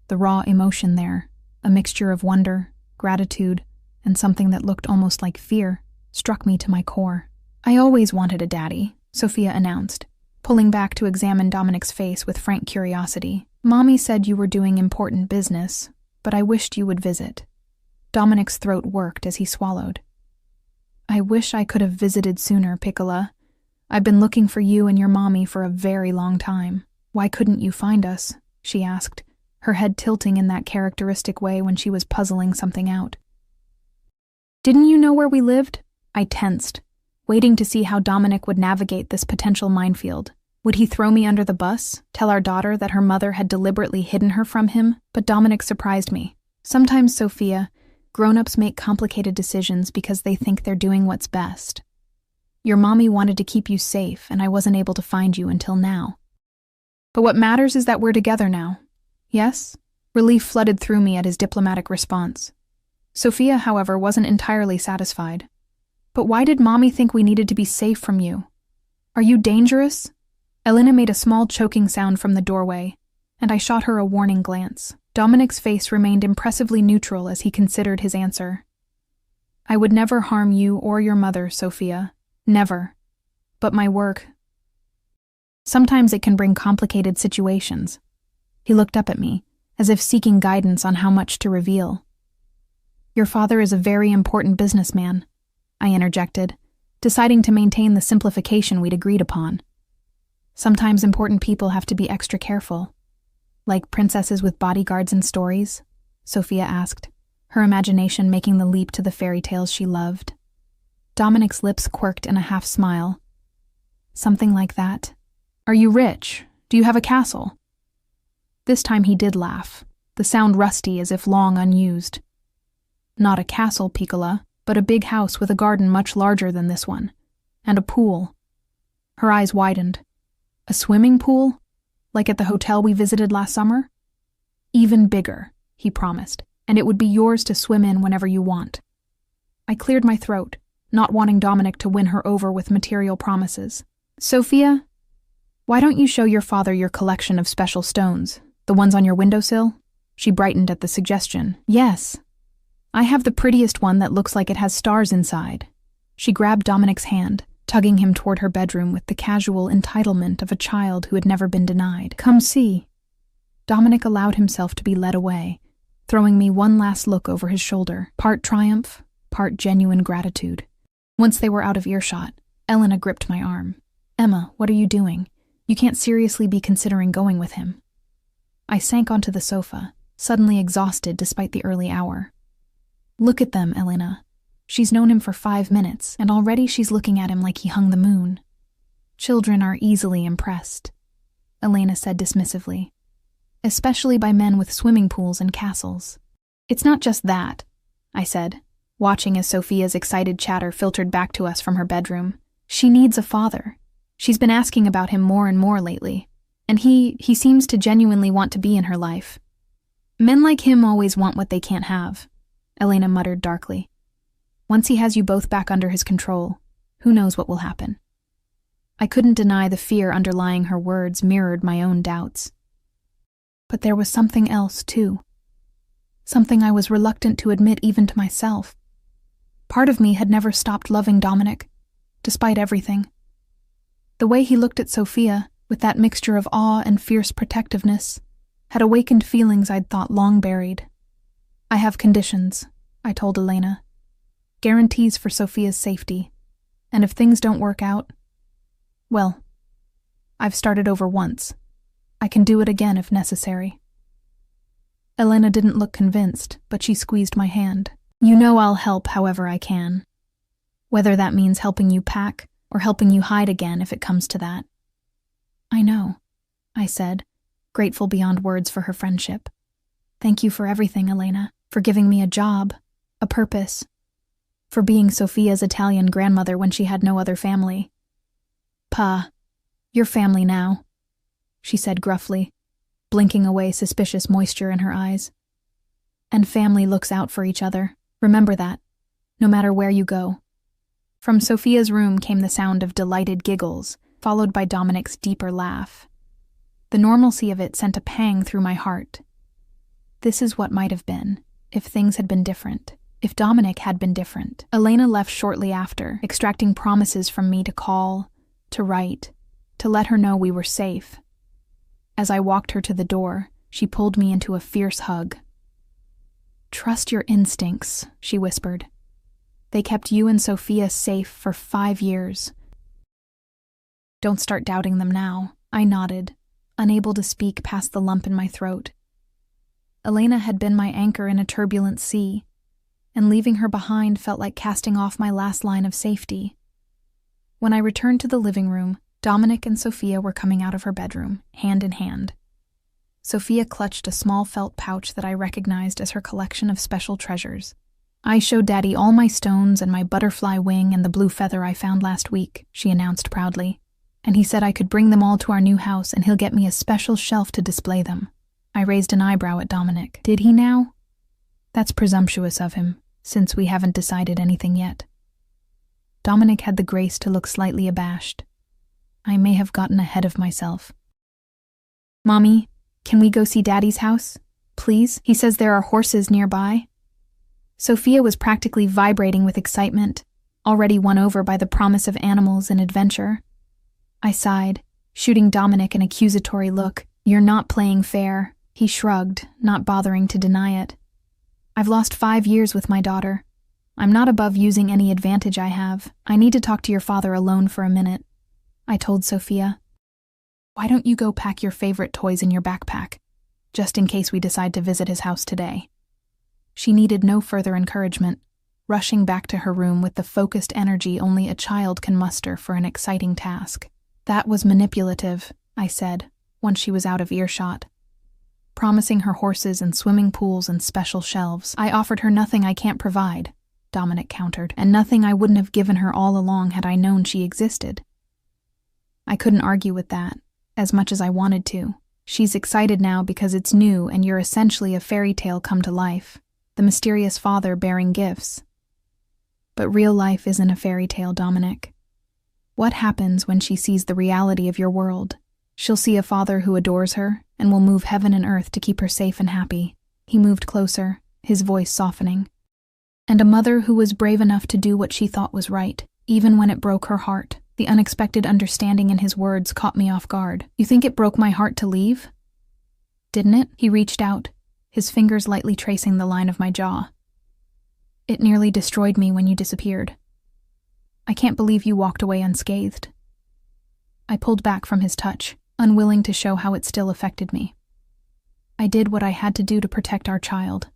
The raw emotion there, a mixture of wonder, gratitude, and something that looked almost like fear, struck me to my core. I always wanted a daddy, Sophia announced, pulling back to examine Dominic's face with frank curiosity. Mommy said you were doing important business, but I wished you would visit. Dominic's throat worked as he swallowed. I wish I could have visited sooner, Piccola. I've been looking for you and your mommy for a very long time. Why couldn't you find us? She asked, her head tilting in that characteristic way when she was puzzling something out. Didn't you know where we lived? I tensed, waiting to see how Dominic would navigate this potential minefield. Would he throw me under the bus, tell our daughter that her mother had deliberately hidden her from him? But Dominic surprised me. Sometimes, Sophia, grown-ups make complicated decisions because they think they're doing what's best. Your mommy wanted to keep you safe, and I wasn't able to find you until now. But what matters is that we're together now. Yes? Relief flooded through me at his diplomatic response. Sophia, however, wasn't entirely satisfied. But why did Mommy think we needed to be safe from you? Are you dangerous? Elena made a small choking sound from the doorway, and I shot her a warning glance. Dominic's face remained impressively neutral as he considered his answer. I would never harm you or your mother, Sophia. Never. But my work. Sometimes it can bring complicated situations. He looked up at me, as if seeking guidance on how much to reveal. Your father is a very important businessman, I interjected, deciding to maintain the simplification we'd agreed upon. Sometimes important people have to be extra careful. Like princesses with bodyguards in stories? Sophia asked, her imagination making the leap to the fairy tales she loved. Dominic's lips quirked in a half-smile. Something like that. Are you rich? Do you have a castle? This time he did laugh, the sound rusty as if long unused. Not a castle, Piccola, but a big house with a garden much larger than this one, and a pool. Her eyes widened. A swimming pool? Like at the hotel we visited last summer? Even bigger, he promised, and it would be yours to swim in whenever you want. I cleared my throat, not wanting Dominic to win her over with material promises. Sophia, why don't you show your father your collection of special stones, the ones on your windowsill? She brightened at the suggestion. Yes. I have the prettiest one that looks like it has stars inside. She grabbed Dominic's hand, tugging him toward her bedroom with the casual entitlement of a child who had never been denied. Come see. Dominic allowed himself to be led away, throwing me one last look over his shoulder, part triumph, part genuine gratitude. Once they were out of earshot, Elena gripped my arm. Emma, what are you doing? You can't seriously be considering going with him. I sank onto the sofa, suddenly exhausted despite the early hour. Look at them, Elena. She's known him for 5 minutes, and already she's looking at him like he hung the moon. Children are easily impressed, Elena said dismissively, especially by men with swimming pools and castles. It's not just that, I said, watching as Sophia's excited chatter filtered back to us from her bedroom. She needs a father. She's been asking about him more and more lately, and he seems to genuinely want to be in her life. Men like him always want what they can't have, Elena muttered darkly. Once he has you both back under his control, who knows what will happen. I couldn't deny the fear underlying her words mirrored my own doubts. But there was something else, too. Something I was reluctant to admit even to myself. Part of me had never stopped loving Dominic, despite everything. The way he looked at Sophia, with that mixture of awe and fierce protectiveness, had awakened feelings I'd thought long buried. I have conditions, I told Elena. Guarantees for Sophia's safety. And if things don't work out, well, I've started over once. I can do it again if necessary. Elena didn't look convinced, but she squeezed my hand. You know I'll help however I can. Whether that means helping you pack or helping you hide again if it comes to that. I know, I said, grateful beyond words for her friendship. Thank you for everything, Elena, for giving me a job, a purpose, for being Sophia's Italian grandmother when she had no other family. Pa, you're family now, she said gruffly, blinking away suspicious moisture in her eyes. And family looks out for each other. Remember that, no matter where you go. From Sophia's room came the sound of delighted giggles, followed by Dominic's deeper laugh. The normalcy of it sent a pang through my heart. This is what might have been, if things had been different, if Dominic had been different. Elena left shortly after, extracting promises from me to call, to write, to let her know we were safe. As I walked her to the door, she pulled me into a fierce hug. Trust your instincts, she whispered. They kept you and Sophia safe for 5 years. Don't start doubting them now, I nodded, unable to speak past the lump in my throat. Elena had been my anchor in a turbulent sea, and leaving her behind felt like casting off my last line of safety. When I returned to the living room, Dominic and Sophia were coming out of her bedroom, hand in hand. Sophia clutched a small felt pouch that I recognized as her collection of special treasures. I showed Daddy all my stones and my butterfly wing and the blue feather I found last week, she announced proudly, and he said I could bring them all to our new house and he'll get me a special shelf to display them. I raised an eyebrow at Dominic. Did he now? That's presumptuous of him, since we haven't decided anything yet. Dominic had the grace to look slightly abashed. I may have gotten ahead of myself. Mommy, can we go see Daddy's house? Please? He says there are horses nearby. Sophia was practically vibrating with excitement, already won over by the promise of animals and adventure. I sighed, shooting Dominic an accusatory look. You're not playing fair. He shrugged, not bothering to deny it. I've lost 5 years with my daughter. I'm not above using any advantage I have. I need to talk to your father alone for a minute, I told Sophia. Why don't you go pack your favorite toys in your backpack, just in case we decide to visit his house today? She needed no further encouragement, rushing back to her room with the focused energy only a child can muster for an exciting task. That was manipulative, I said, once she was out of earshot. Promising her horses and swimming pools and special shelves, I offered her nothing I can't provide, Dominic countered, and nothing I wouldn't have given her all along had I known she existed. I couldn't argue with that, as much as I wanted to. She's excited now because it's new and you're essentially a fairy tale come to life, the mysterious father bearing gifts. But real life isn't a fairy tale, Dominic. What happens when she sees the reality of your world? She'll see a father who adores her and will move heaven and earth to keep her safe and happy. He moved closer, his voice softening. And a mother who was brave enough to do what she thought was right, even when it broke her heart. The unexpected understanding in his words caught me off guard. You think it broke my heart to leave? Didn't it? He reached out, his fingers lightly tracing the line of my jaw. It nearly destroyed me when you disappeared. I can't believe you walked away unscathed. I pulled back from his touch, unwilling to show how it still affected me. I did what I had to do to protect our child.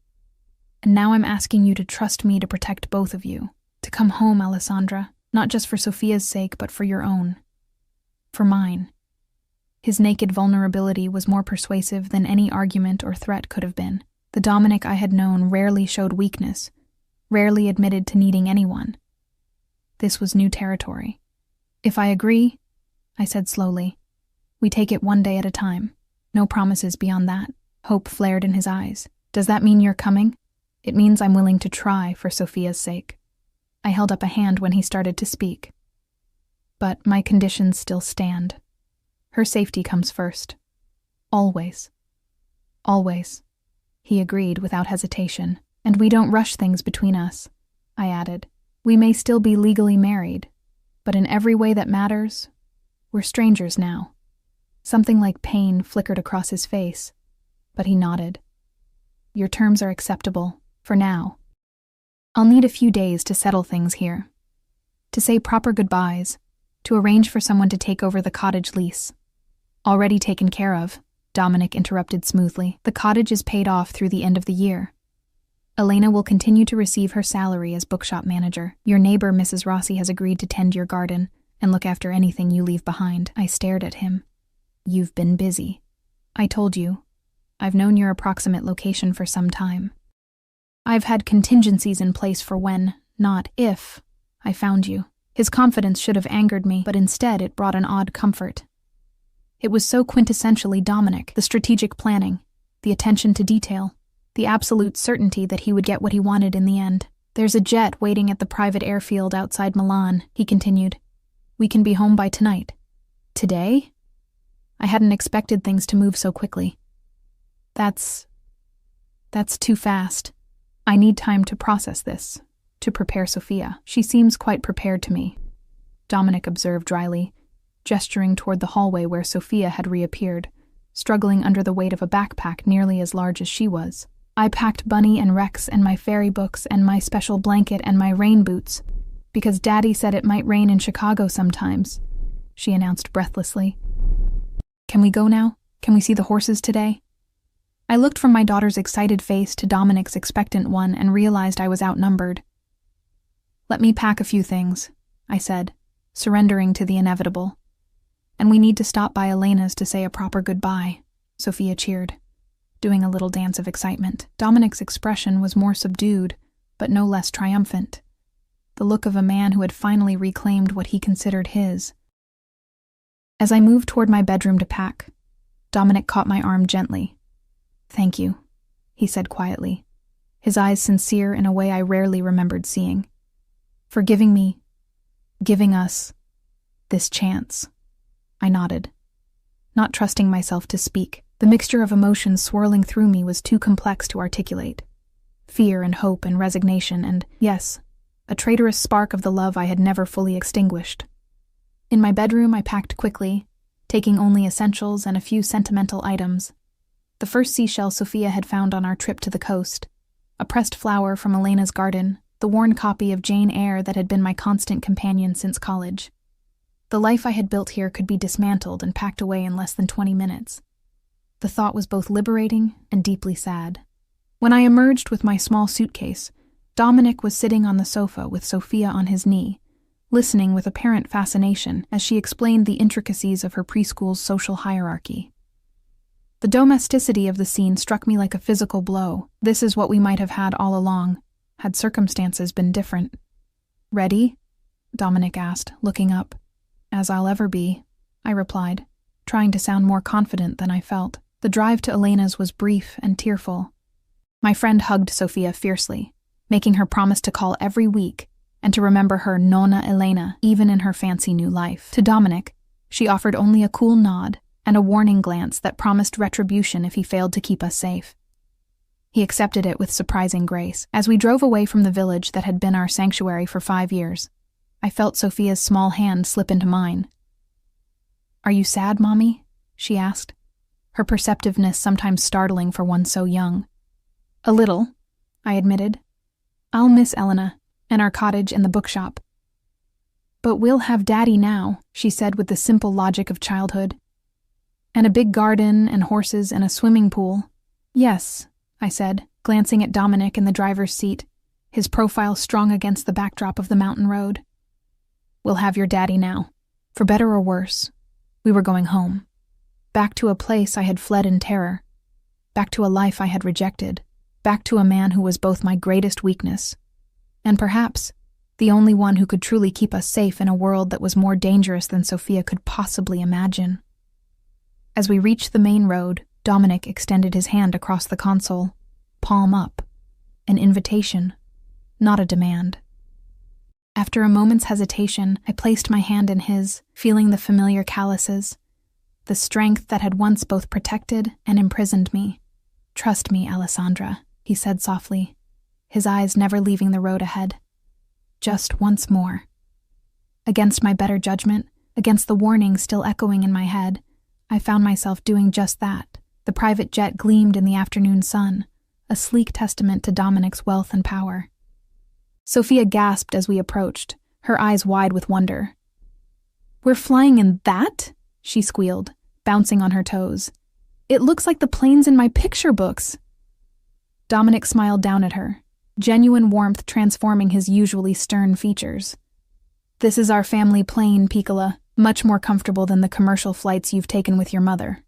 And now I'm asking you to trust me to protect both of you. To come home, Alessandra. Not just for Sophia's sake, but for your own. For mine. His naked vulnerability was more persuasive than any argument or threat could have been. The Dominic I had known rarely showed weakness, rarely admitted to needing anyone. This was new territory. If I agree, I said slowly, we take it one day at a time. No promises beyond that. Hope flared in his eyes. Does that mean you're coming? It means I'm willing to try for Sophia's sake. I held up a hand when he started to speak. But my conditions still stand. Her safety comes first. Always. Always. He agreed without hesitation. And we don't rush things between us, I added. We may still be legally married, but in every way that matters, we're strangers now. Something like pain flickered across his face, but he nodded. Your terms are acceptable, for now. I'll need a few days to settle things here. To say proper goodbyes, to arrange for someone to take over the cottage lease. Already taken care of, Dominic interrupted smoothly. The cottage is paid off through the end of the year. Elena will continue to receive her salary as bookshop manager. Your neighbor, Mrs. Rossi, has agreed to tend your garden and look after anything you leave behind. I stared at him. You've been busy. I told you. I've known your approximate location for some time. I've had contingencies in place for when, not if, I found you. His confidence should have angered me, but instead it brought an odd comfort. It was so quintessentially Dominic, the strategic planning, the attention to detail, the absolute certainty that he would get what he wanted in the end. There's a jet waiting at the private airfield outside Milan, he continued. We can be home by tonight. Today? I hadn't expected things to move so quickly. That's too fast. I need time to process this, to prepare Sophia. She seems quite prepared to me, Dominic observed dryly, gesturing toward the hallway where Sophia had reappeared, struggling under the weight of a backpack nearly as large as she was. I packed Bunny and Rex and my fairy books and my special blanket and my rain boots, because Daddy said it might rain in Chicago sometimes, she announced breathlessly. Can we go now? Can we see the horses today? I looked from my daughter's excited face to Dominic's expectant one and realized I was outnumbered. Let me pack a few things, I said, surrendering to the inevitable. And we need to stop by Elena's to say a proper goodbye, Sophia cheered, doing a little dance of excitement. Dominic's expression was more subdued, but no less triumphant. The look of a man who had finally reclaimed what he considered his. As I moved toward my bedroom to pack, Dominic caught my arm gently. Thank you, he said quietly, his eyes sincere in a way I rarely remembered seeing. For giving us, this chance. I nodded, not trusting myself to speak. The mixture of emotions swirling through me was too complex to articulate. Fear and hope and resignation and, yes, a traitorous spark of the love I had never fully extinguished. In my bedroom, I packed quickly, taking only essentials and a few sentimental items. The first seashell Sophia had found on our trip to the coast, a pressed flower from Elena's garden, the worn copy of Jane Eyre that had been my constant companion since college. The life I had built here could be dismantled and packed away in less than 20 minutes. The thought was both liberating and deeply sad. When I emerged with my small suitcase, Dominic was sitting on the sofa with Sophia on his knee, listening with apparent fascination as she explained the intricacies of her preschool's social hierarchy. The domesticity of the scene struck me like a physical blow. This is what we might have had all along, had circumstances been different. Ready? Dominic asked, looking up. As I'll ever be, I replied. trying to sound more confident than I felt. The drive to Elena's was brief and tearful. My friend hugged Sophia fiercely, making her promise to call every week and to remember her Nonna Elena even in her fancy new life. To Dominic, she offered only a cool nod and a warning glance that promised retribution if he failed to keep us safe. He accepted it with surprising grace. As we drove away from the village that had been our sanctuary for 5 years, I felt Sophia's small hand slip into mine. "Are you sad, Mommy?" she asked, her perceptiveness sometimes startling for one so young. "A little," I admitted. "I'll miss Elena and our cottage and the bookshop." "But we'll have Daddy now," she said with the simple logic of childhood. "And a big garden and horses and a swimming pool." "Yes," I said, glancing at Dominic in the driver's seat, his profile strong against the backdrop of the mountain road. "We'll have your Daddy now. For better or worse, we were going home. Back to a place I had fled in terror. Back to a life I had rejected. Back to a man who was both my greatest weakness and perhaps the only one who could truly keep us safe in a world that was more dangerous than Sophia could possibly imagine." As we reached the main road, Dominic extended his hand across the console, palm up, an invitation, not a demand. After a moment's hesitation, I placed my hand in his, feeling the familiar calluses, the strength that had once both protected and imprisoned me. "Trust me, Alessandra," he said softly, his eyes never leaving the road ahead. "Just once more." Against my better judgment, against the warning still echoing in my head, I found myself doing just that. The private jet gleamed in the afternoon sun, a sleek testament to Dominic's wealth and power. Sophia gasped as we approached, her eyes wide with wonder. "We're flying in that?" she squealed, bouncing on her toes. "It looks like the planes in my picture books." Dominic smiled down at her, genuine warmth transforming his usually stern features. "This is our family plane, Piccola, much more comfortable than the commercial flights you've taken with your mother."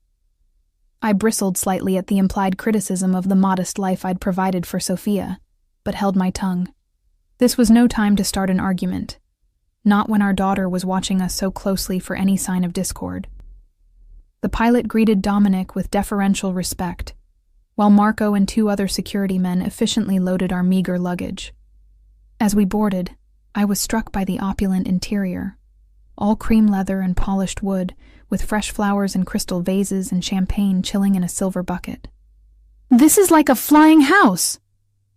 I bristled slightly at the implied criticism of the modest life I'd provided for Sophia, but held my tongue. This was no time to start an argument, not when our daughter was watching us so closely for any sign of discord. The pilot greeted Dominic with deferential respect, while Marco and 2 other security men efficiently loaded our meager luggage. As we boarded, I was struck by the opulent interior, all cream leather and polished wood, with fresh flowers in crystal vases and champagne chilling in a silver bucket. "This is like a flying house,"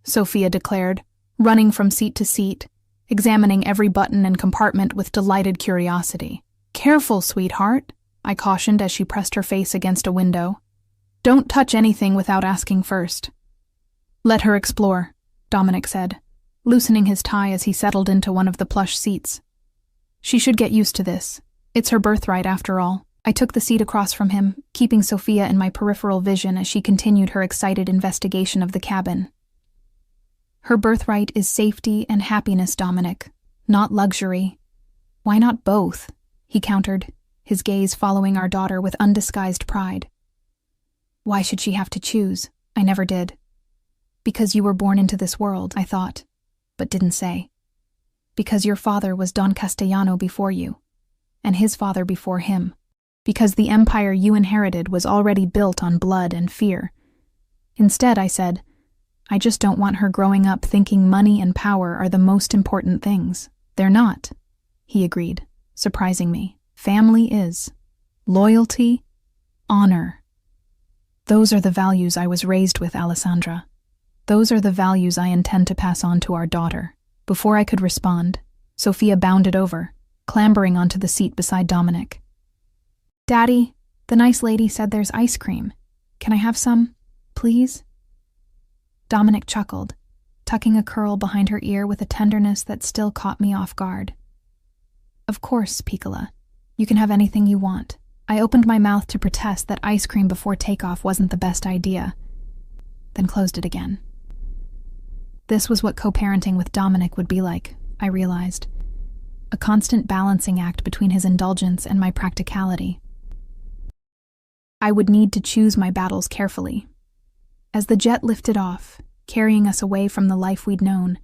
Sophia declared, running from seat to seat, examining every button and compartment with delighted curiosity. "Careful, sweetheart," I cautioned as she pressed her face against a window. "Don't touch anything without asking first." "Let her explore," Dominic said, loosening his tie as he settled into one of the plush seats. "She should get used to this. It's her birthright, after all." I took the seat across from him, keeping Sophia in my peripheral vision as she continued her excited investigation of the cabin. "Her birthright is safety and happiness, Dominic, not luxury." "Why not both?" he countered, his gaze following our daughter with undisguised pride. "Why should she have to choose? I never did." "Because you were born into this world," I thought, but didn't say. "Because your father was Don Castellano before you, and his father before him. Because the empire you inherited was already built on blood and fear." Instead, I said, "I just don't want her growing up thinking money and power are the most important things." "They're not," he agreed, surprising me. "Family is. Loyalty, honor. Those are the values I was raised with, Alessandra. Those are the values I intend to pass on to our daughter." Before I could respond, Sophia bounded over, clambering onto the seat beside Dominic. "Daddy, the nice lady said there's ice cream. Can I have some, please?" Dominic chuckled, tucking a curl behind her ear with a tenderness that still caught me off guard. "Of course, Piccola. You can have anything you want." I opened my mouth to protest that ice cream before takeoff wasn't the best idea, then closed it again. This was what co-parenting with Dominic would be like, I realized. A constant balancing act between his indulgence and my practicality. I would need to choose my battles carefully. As the jet lifted off, carrying us away from the life we'd known,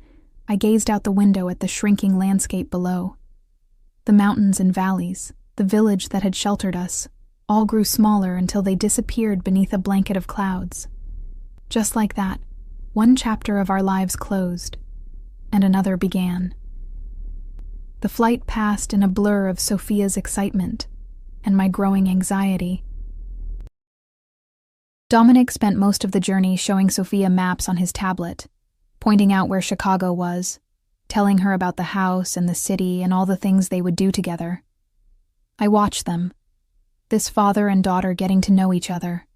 I gazed out the window at the shrinking landscape below. The mountains and valleys, the village that had sheltered us, all grew smaller until they disappeared beneath a blanket of clouds. Just like that, one chapter of our lives closed, and another began. The flight passed in a blur of Sophia's excitement and my growing anxiety. Dominic spent most of the journey showing Sophia maps on his tablet, pointing out where Chicago was, telling her about the house and the city and all the things they would do together. I watched them, this father and daughter getting to know each other,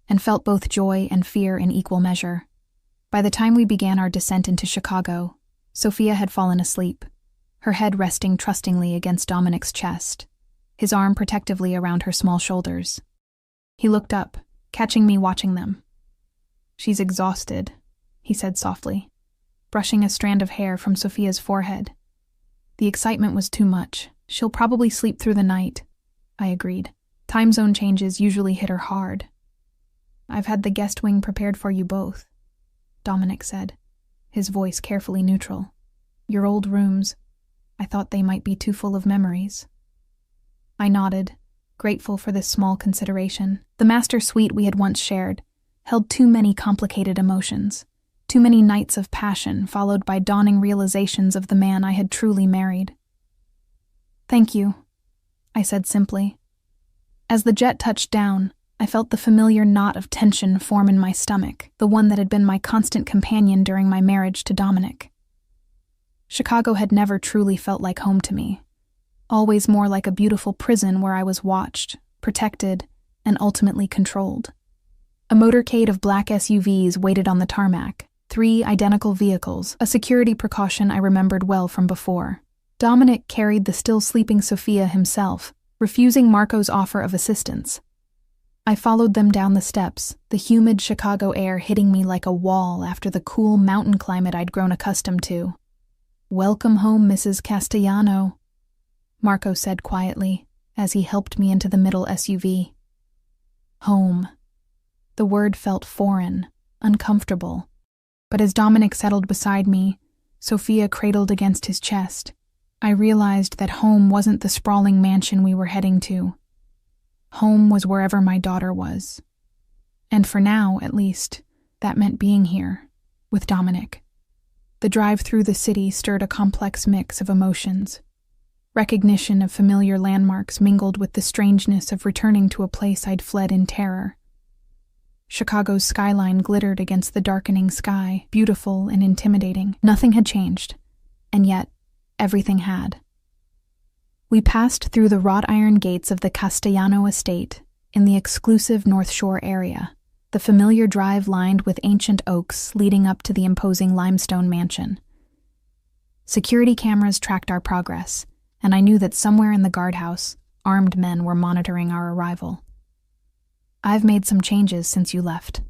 and felt both joy and fear in equal measure. By the time we began our descent into Chicago, Sophia had fallen asleep, her head resting trustingly against Dominic's chest, his arm protectively around her small shoulders. He looked up, catching me watching them. "She's exhausted," he said softly, brushing a strand of hair from Sophia's forehead. "The excitement was too much. She'll probably sleep through the night," I agreed. "Time zone changes usually hit her hard." "I've had the guest wing prepared for you both," Dominic said, his voice carefully neutral. "Your old rooms. I thought they might be too full of memories." I nodded, grateful for this small consideration. The master suite we had once shared held too many complicated emotions, too many nights of passion followed by dawning realizations of the man I had truly married. "Thank you," I said simply. As the jet touched down, I felt the familiar knot of tension form in my stomach, the one that had been my constant companion during my marriage to Dominic. Chicago had never truly felt like home to me, always more like a beautiful prison where I was watched, protected, and ultimately controlled. A motorcade of black SUVs waited on the tarmac, 3 identical vehicles, a security precaution I remembered well from before. Dominic carried the still sleeping Sophia himself, refusing Marco's offer of assistance. I followed them down the steps, the humid Chicago air hitting me like a wall after the cool mountain climate I'd grown accustomed to. "Welcome home, Mrs. Castellano," Marco said quietly as he helped me into the middle SUV. Home. The word felt foreign, uncomfortable. But as Dominic settled beside me, Sophia cradled against his chest, I realized that home wasn't the sprawling mansion we were heading to. Home was wherever my daughter was. And for now, at least, that meant being here, with Dominic. The drive through the city stirred a complex mix of emotions. Recognition of familiar landmarks mingled with the strangeness of returning to a place I'd fled in terror. Chicago's skyline glittered against the darkening sky, beautiful and intimidating. Nothing had changed, and yet everything had. We passed through the wrought iron gates of the Castellano estate in the exclusive North Shore area, the familiar drive lined with ancient oaks leading up to the imposing limestone mansion. Security cameras tracked our progress, and I knew that somewhere in the guardhouse, armed men were monitoring our arrival. "I've made some changes since you left,"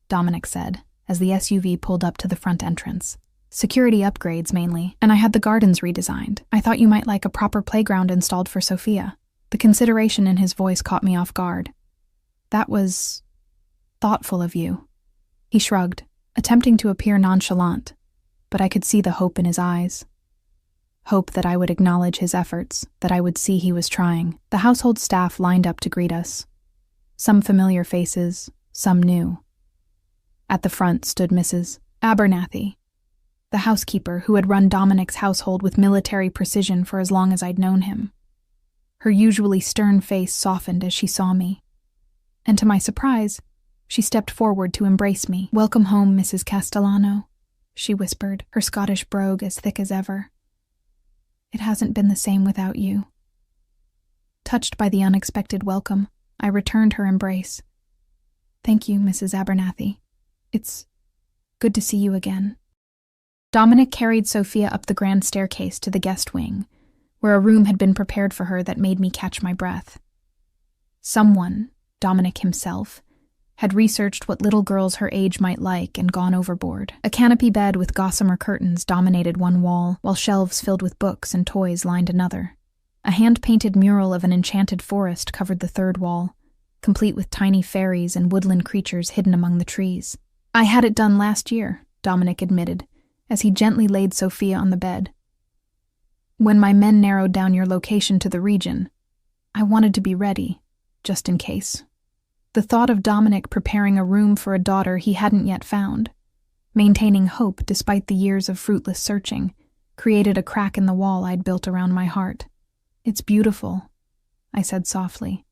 Dominic said, as the SUV pulled up to the front entrance. "Security upgrades, mainly, and I had the gardens redesigned. I thought you might like a proper playground installed for Sophia." The consideration in his voice caught me off guard. "That was thoughtful of you." He shrugged, attempting to appear nonchalant, but I could see the hope in his eyes. Hope that I would acknowledge his efforts, that I would see he was trying. The household staff lined up to greet us. Some familiar faces, some new. At the front stood Mrs. Abernathy, the housekeeper who had run Dominic's household with military precision for as long as I'd known him. Her usually stern face softened as she saw me, and to my surprise, she stepped forward to embrace me. "Welcome home, Mrs. Castellano," she whispered, her Scottish brogue as thick as ever. "It hasn't been the same without you." Touched by the unexpected welcome, I returned her embrace. "Thank you, Mrs. Abernathy. It's good to see you again." Dominic carried Sophia up the grand staircase to the guest wing, where a room had been prepared for her that made me catch my breath. Someone, Dominic himself, had researched what little girls her age might like and gone overboard. A canopy bed with gossamer curtains dominated one wall, while shelves filled with books and toys lined another. A hand-painted mural of an enchanted forest covered the third wall, complete with tiny fairies and woodland creatures hidden among the trees. "I had it done last year," Dominic admitted, as he gently laid Sophia on the bed. "When my men narrowed down your location to the region, I wanted to be ready, just in case. The thought of Dominic preparing a room for a daughter he hadn't yet found, maintaining hope despite the years of fruitless searching, created a crack in the wall I'd built around my heart. "It's beautiful," I said softly.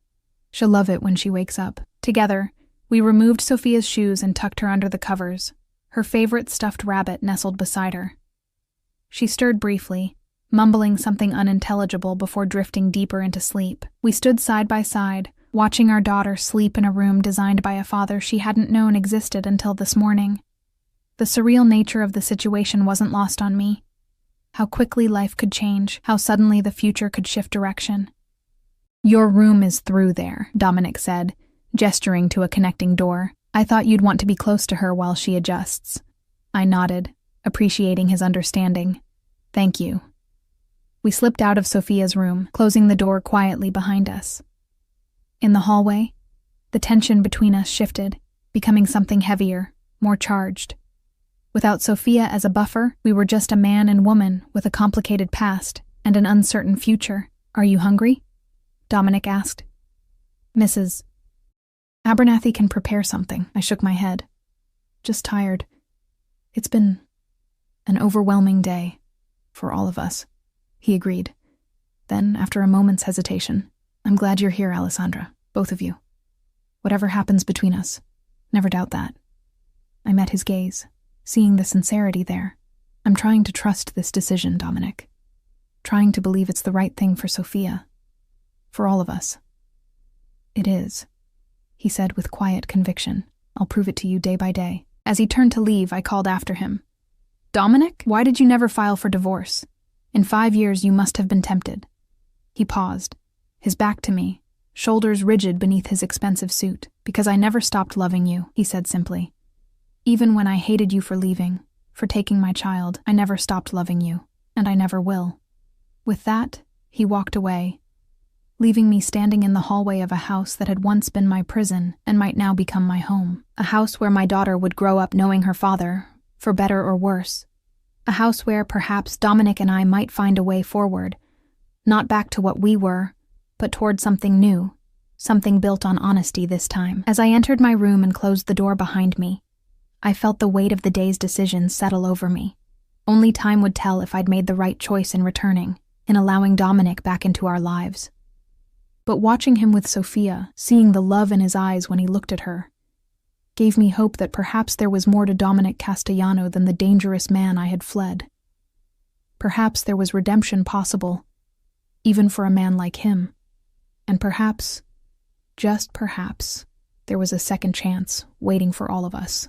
"She'll love it when she wakes up." Together, we removed Sophia's shoes and tucked her under the covers, her favorite stuffed rabbit nestled beside her. She stirred briefly, mumbling something unintelligible before drifting deeper into sleep. We stood side by side, watching our daughter sleep in a room designed by a father she hadn't known existed until this morning. The surreal nature of the situation wasn't lost on me. How quickly life could change, how suddenly the future could shift direction. "Your room is through there," Dominic said, gesturing to a connecting door. "I thought you'd want to be close to her while she adjusts." I nodded, appreciating his understanding. "Thank you." We slipped out of Sophia's room, closing the door quietly behind us. In the hallway, the tension between us shifted, becoming something heavier, more charged. Without Sophia as a buffer, we were just a man and woman with a complicated past and an uncertain future. "Are you hungry?" Dominic asked. "Mrs. Abernathy can prepare something." I shook my head. "Just tired. It's been an overwhelming day for all of us," he agreed. Then, after a moment's hesitation, "I'm glad you're here, Alessandra, both of you. Whatever happens between us, never doubt that." I met his gaze, seeing the sincerity there. "I'm trying to trust this decision, Dominic. Trying to believe it's the right thing for Sophia. For all of us." "It is," he said with quiet conviction. "I'll prove it to you day by day." As he turned to leave, I called after him. "Dominic, why did you never file for divorce? In 5 years you must have been tempted." He paused, his back to me, shoulders rigid beneath his expensive suit. "Because I never stopped loving you," he said simply. "Even when I hated you for leaving, for taking my child, I never stopped loving you, and I never will." With that, he walked away, leaving me standing in the hallway of a house that had once been my prison and might now become my home. A house where my daughter would grow up knowing her father, for better or worse. A house where perhaps Dominic and I might find a way forward, not back to what we were, but toward something new, something built on honesty this time. As I entered my room and closed the door behind me, I felt the weight of the day's decisions settle over me. Only time would tell if I'd made the right choice in returning, in allowing Dominic back into our lives. But watching him with Sophia, seeing the love in his eyes when he looked at her, gave me hope that perhaps there was more to Dominic Castellano than the dangerous man I had fled. Perhaps there was redemption possible, even for a man like him. And perhaps, just perhaps, there was a second chance waiting for all of us.